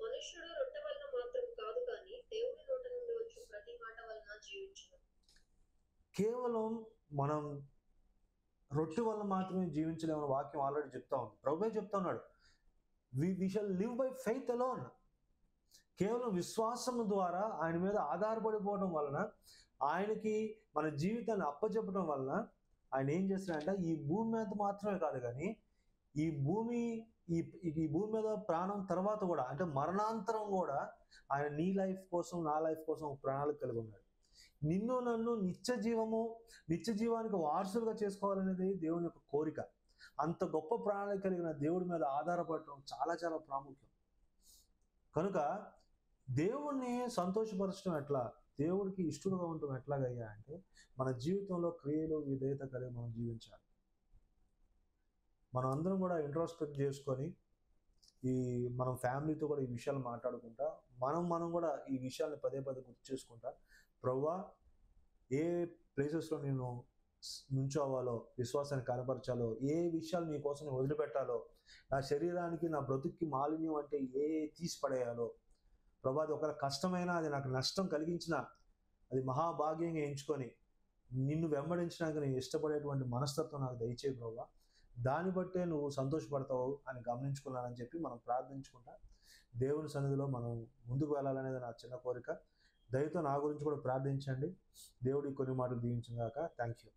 మనుష్యుడు రొట్టె వలన మాత్రం కాదు కానీ దేవుని నోట నుండి వచ్చు ప్రతి మాట వలన జీవించును. కేవలం మనం రొట్టె వల్ల మాత్రమే జీవించలేమని వాక్యం ఆల్రెడీ చెప్తా ఉంది. ప్రభువే చెప్తా ఉన్నాడు, we shall live by faith alone. కేవలం విశ్వాసం ద్వారా ఆయన మీద ఆధారపడిపోవడం వలన, ఆయనకి మన జీవితాన్ని అప్పచెప్పడం వలన ఆయన ఏం చేస్తాడంటే ఈ భూమి మీద మాత్రమే కాదు కానీ ఈ భూమి మీద ప్రాణం తర్వాత కూడా, అంటే మరణాంతరం కూడా ఆయన నీ లైఫ్ కోసం, నా లైఫ్ కోసం ఒక ప్రణాళిక కలిగి ఉన్నాడు. నిన్ను నన్ను నిత్య జీవానికి వారసులుగా చేసుకోవాలనేది దేవుని యొక్క కోరిక. అంత గొప్ప ప్రణాళిక కలిగిన దేవుడి మీద ఆధారపడటం చాలా చాలా ప్రాముఖ్యం. కనుక దేవుణ్ణి సంతోషపరచడం ఎట్లా, దేవుడికి ఇష్టడుగా ఉండటం ఎట్లాగయ్యా అంటే మన జీవితంలో క్రియలు, విధేయత కలిగి మనం జీవించాలి. మనం అందరం కూడా ఇంట్రోస్పెక్ట్ చేసుకొని మనం ఫ్యామిలీతో కూడా ఈ విషయాలు మాట్లాడుకుంటా, మనం కూడా ఈ విషయాన్ని పదే గుర్తు చేసుకుంటా, ప్రభువా ఏ ప్లేసెస్లో నేను నుంచోవాలో, విశ్వాసాన్ని కనపరచాలో, ఏ విషయాలు నీ కోసం నేను వదిలిపెట్టాలో, నా శరీరానికి, నా బ్రతుక్కి మాలిన్యం అంటే ఏ తీసి పడేయాలో, ప్రభా అది ఒకవేళ కష్టమైనా, అది నాకు నష్టం కలిగించినా అది మహాభాగ్యంగా ఎంచుకొని నిన్ను వెంబడించడానికి నేను ఇష్టపడేటువంటి మనస్తత్వం నాకు దయచేయి ప్రభా, దాన్ని బట్టే నువ్వు సంతోషపడతావు అని గమనించుకున్నానని చెప్పి మనం ప్రార్థించుకుంటా దేవుని సన్నిధిలో మనం ముందుకు వెళ్ళాలనేది నా చిన్న కోరిక. దయతో నా గురించి కూడా ప్రార్థించండి. దేవుడి కొన్ని మాటలు దీవించును గాక. Thank you.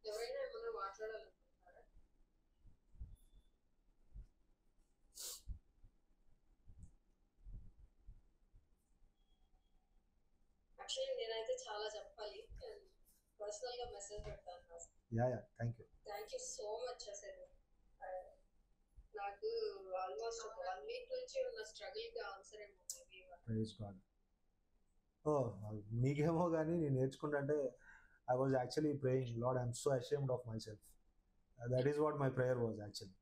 ఎవరైనా ఏమన్నా మాట్లాడాలనుకుంటున్నారా? యాక్చువల్లీ నేనైతే చాలా చెప్పాలి, పర్సనల్ గా మెసేజ్ పెడతాను. Thank you so much. అసలు నాకు ఆల్మోస్ట్ 1 వీక్ నుంచి ఉన్న స్ట్రగుల్ కి ఆన్సర్ ఏమో మేబీ. Praise God. నీకేమో కానీ నేను నేర్చుకుంటా అంటే I was actually praying, Lord, I'm so ashamed of myself. That is what my prayer was actually.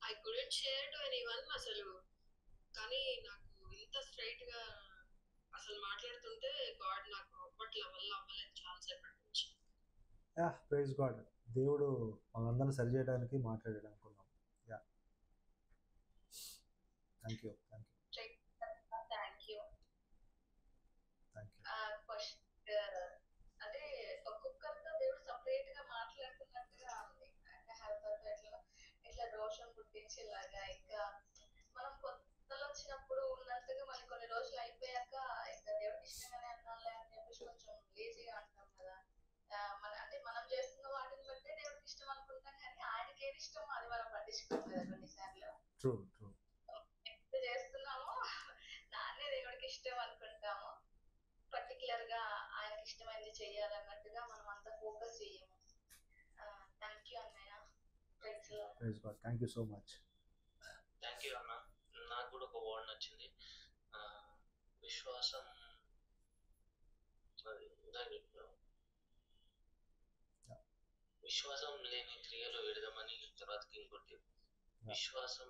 I couldn't share to anyone అసలు. కానీ నాకు ఇంత స్ట్రైట్ గా అసలు మాట్లాడుతుంటే గాడ్ నాకు అప్పట్లో వల్ల అవ్వలేదు చాలాసేపటి నుంచి. Yeah, praise God. దేవుడు మనందరం సరి చేయడానికి మాట్లాడాడు అనుకున్నాం. Yeah, thank you. Thank you. Thank you. అంటే ఒక్కొక్కరితో దేవుడు సపరేట్ గా మాట్లాడుతున్నట్టుగా ఉంది. అంటే హెల్పర్ ఇట్లా రోషం పుట్టించేలాగా, ఇంకా మనం కొత్తలో వచ్చినప్పుడు ఉన్నట్టుగా మళ్ళీ కొన్ని రోజులు అయిపోయాక ఇంకా దేవుడికి ఇష్టంగానే అన్నాలే అని చెప్పేసి కొంచెం లేజీగా అంటాం కదా. అంటే మనం చేస్తున్న వాటిని బట్టే దేవుడికి ఇష్టం అనుకుంటాం, కానీ ఆయనకి ఏది ఇష్టమో అది మనం పట్టించుకోం కదా కొన్నిసార్లు. ట్రూ. ఎంత చేస్తున్నామో దాన్నే దేవుడికి ఇష్టం అనుకుంటాము. పర్టికులర్ గా ఆయనకి ఇష్టమైనది చేయాలన్నట్టుగా మనం అంత ఫోకస్ చేయము. థ్యాంక్ యూ అన్నయ్య. Praise God. Thank you so much. Thank you అన్న. నాకు కూడా ఒక వర్డ్ నచ్చింది. విశ్వాసం విశ్వాసం లేని క్రియలు విడదమని తర్వాతకి ఇంకోటి విశ్వాసం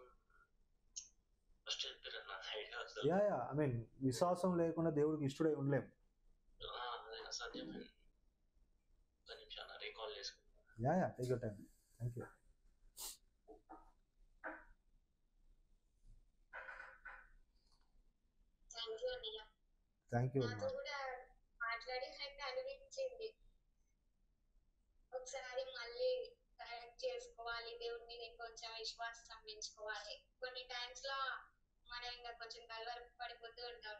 ఫస్ట్ చెప్పారు అన్న. ఐడియా వస్తుంది. యా, ఐ మీన్ విశ్వాసం లేకుండా దేవుడికి ఇష్టడై ఉండలేం. అదైనా సాధ్యమే. ఒక నిమిషం రీకాల్ చేసుకుంటాను. Yeah, take your time. Thank you. Thank you అన్నయ్య. Thank you. నాతో కూడా మాట్లాడినట్టు అనిపించింది. ఒకసారి మళ్ళీ కరెక్ట్ చేసుకోవాలి, దేవుడిని నేను కొంచెం విశ్వాసం పెంచుకోవాలి. కొన్ని టైమ్స్ లో మనం ఇంకా కొంచెం కలవర పడిపోతూ ఉంటాం.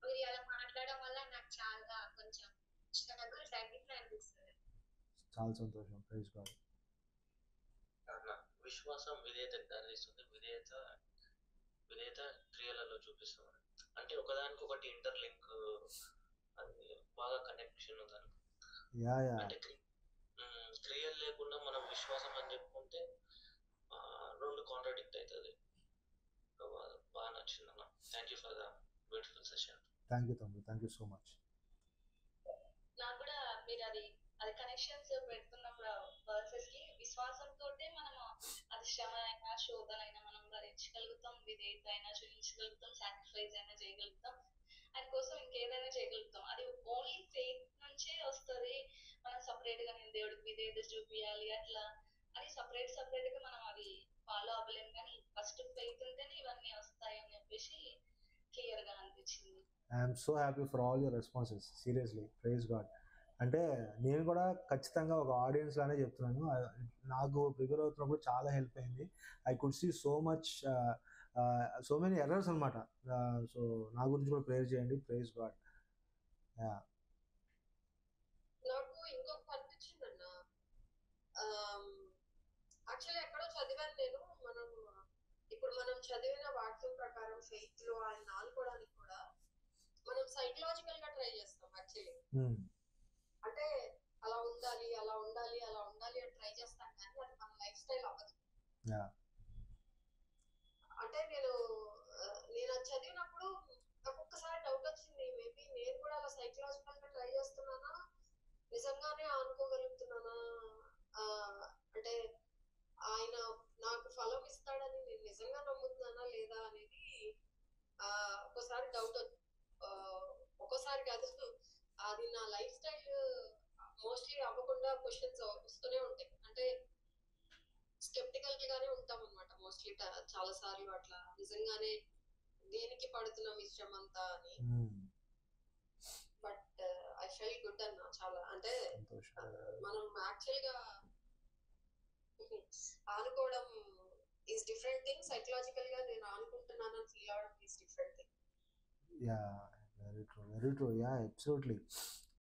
మీరు అలా మాట్లాడడం వల్ల నాకు చాలా కొంచెం స్ట్రగుల్ తగ్గింది అనిపిస్తుంది. చాలా సంతోషం. Praise God. విశ్వాసం విధేయతకు దారితీస్తుంది. విధేయత క్రియలలో చూపిస్తుంది. అంటే ఒకదానికి ఒకటి ఇంటర్లింక్, అది బాగా కనెక్షన్ ఉందని. అంటే క్రియలు లేకుండా మనం విశ్వాసం అని చెప్పుకుంటే రెండు కాంట్రాడిక్ట్ అవుతుంది. బాగా నచ్చింది అన్న. Thank you for the beautiful session. Thank you తమ్ముడు. Thank you so much. నాకు కూడా మీరు అది కనెక్షన్స్ పెడుతున్నప్పుడు వర్సెస్ కి విశ్వాసంతో మనము అది శ్రమ అయినా శోధన అయినా మనం భరించగలుగుతాం, విధేయత అయినా చూపించగలుగుతాం, సాక్రిఫైస్ అయినా చేయగలుగుతాం, ఆయన కోసం ఇంకేదైనా చేయగలుగుతాం. అది ఓన్లీ ఫెయిత్ నుంచే వస్తుంది. మనం సపరేట్ గా నేను దేవుడికి విధేయత చూపించాలి అట్లా అని సపరేట్ గా మనం అది ఫాలో అవ్వలేం, కానీ ఫస్ట్ ఫెయిత్ ఉంటేనే ఇవన్నీ వస్తాయి అని చెప్పేసి క్లియర్ గా అనిపించింది. I'm so happy for all your responses. Seriously, praise God. అంటే నేను కూడా ఖచ్చితంగా ఒక ఆడియన్స్ లానే చెప్తున్నాను. నాకు ప్రిపేర్ అవుతున్నప్పుడు చాలా హెల్ప్ అయింది. I could see so many errors అనమాట. సో నా గురించి కూడా ప్రేయర్ చేయండి. Praise God. నాకు ఇంకొక అనిపించిందన్న, యాక్చువల్లీ ఎక్కడో చదివాను నేను, ఇప్పుడు మనం చదివిన వాక్యం ప్రకారం ఫెయిత్ లో ఆయన ఆనుకోవడానికి కూడా మనం సైకలాజికల్ గా ట్రై చేస్తాం యాక్చువల్లీ. అంటే అలా ఉండాలి అని ట్రై చేస్తాం, కానీ అది మన లైఫ్ స్టైల్ అవ్వదు. అంటే నేను అది చదివినప్పుడు నాకు ఒక్కసారి డౌట్ వచ్చింది, మేబీ నేను కూడా అలా సైకలాజికల్ గా ట్రై చేస్తున్నానా, నిజంగానే అనుకోగలుగుతున్నానా, అంటే ఆయన నాకు ఫలం ఇస్తాడని నేను నిజంగా నమ్ముతున్నానా లేదా అనేది ఒక్కోసారి డౌట్. ఒక్కోసారి కాదు, అది నా లైఫ్ స్టైల్ మోస్ట్లీ అవ్వకుండా క్వశ్చన్స్ వస్తూనే ఉంటాయి. అంటే స్కెప్టికల్ గానే ఉంటాం అనమాట మోస్ట్లీ చాలా సార్లు. అట్లా నిజంగానే దేనికి పడుతున్నాం ఈ శ్రమ అంతా అని. బట్ ఐ ఫెల్ గుడ్ అన్న చాలా. అంటే మనం యాక్చువల్ గా ఆనుకోవడం ఈజ్ డిఫరెంట్ థింగ్, సైకలాజికల్ గా నేను ఆనుకుంటున్నానని ఫీల్ అవడం is different thing. Very true. Yeah, absolutely.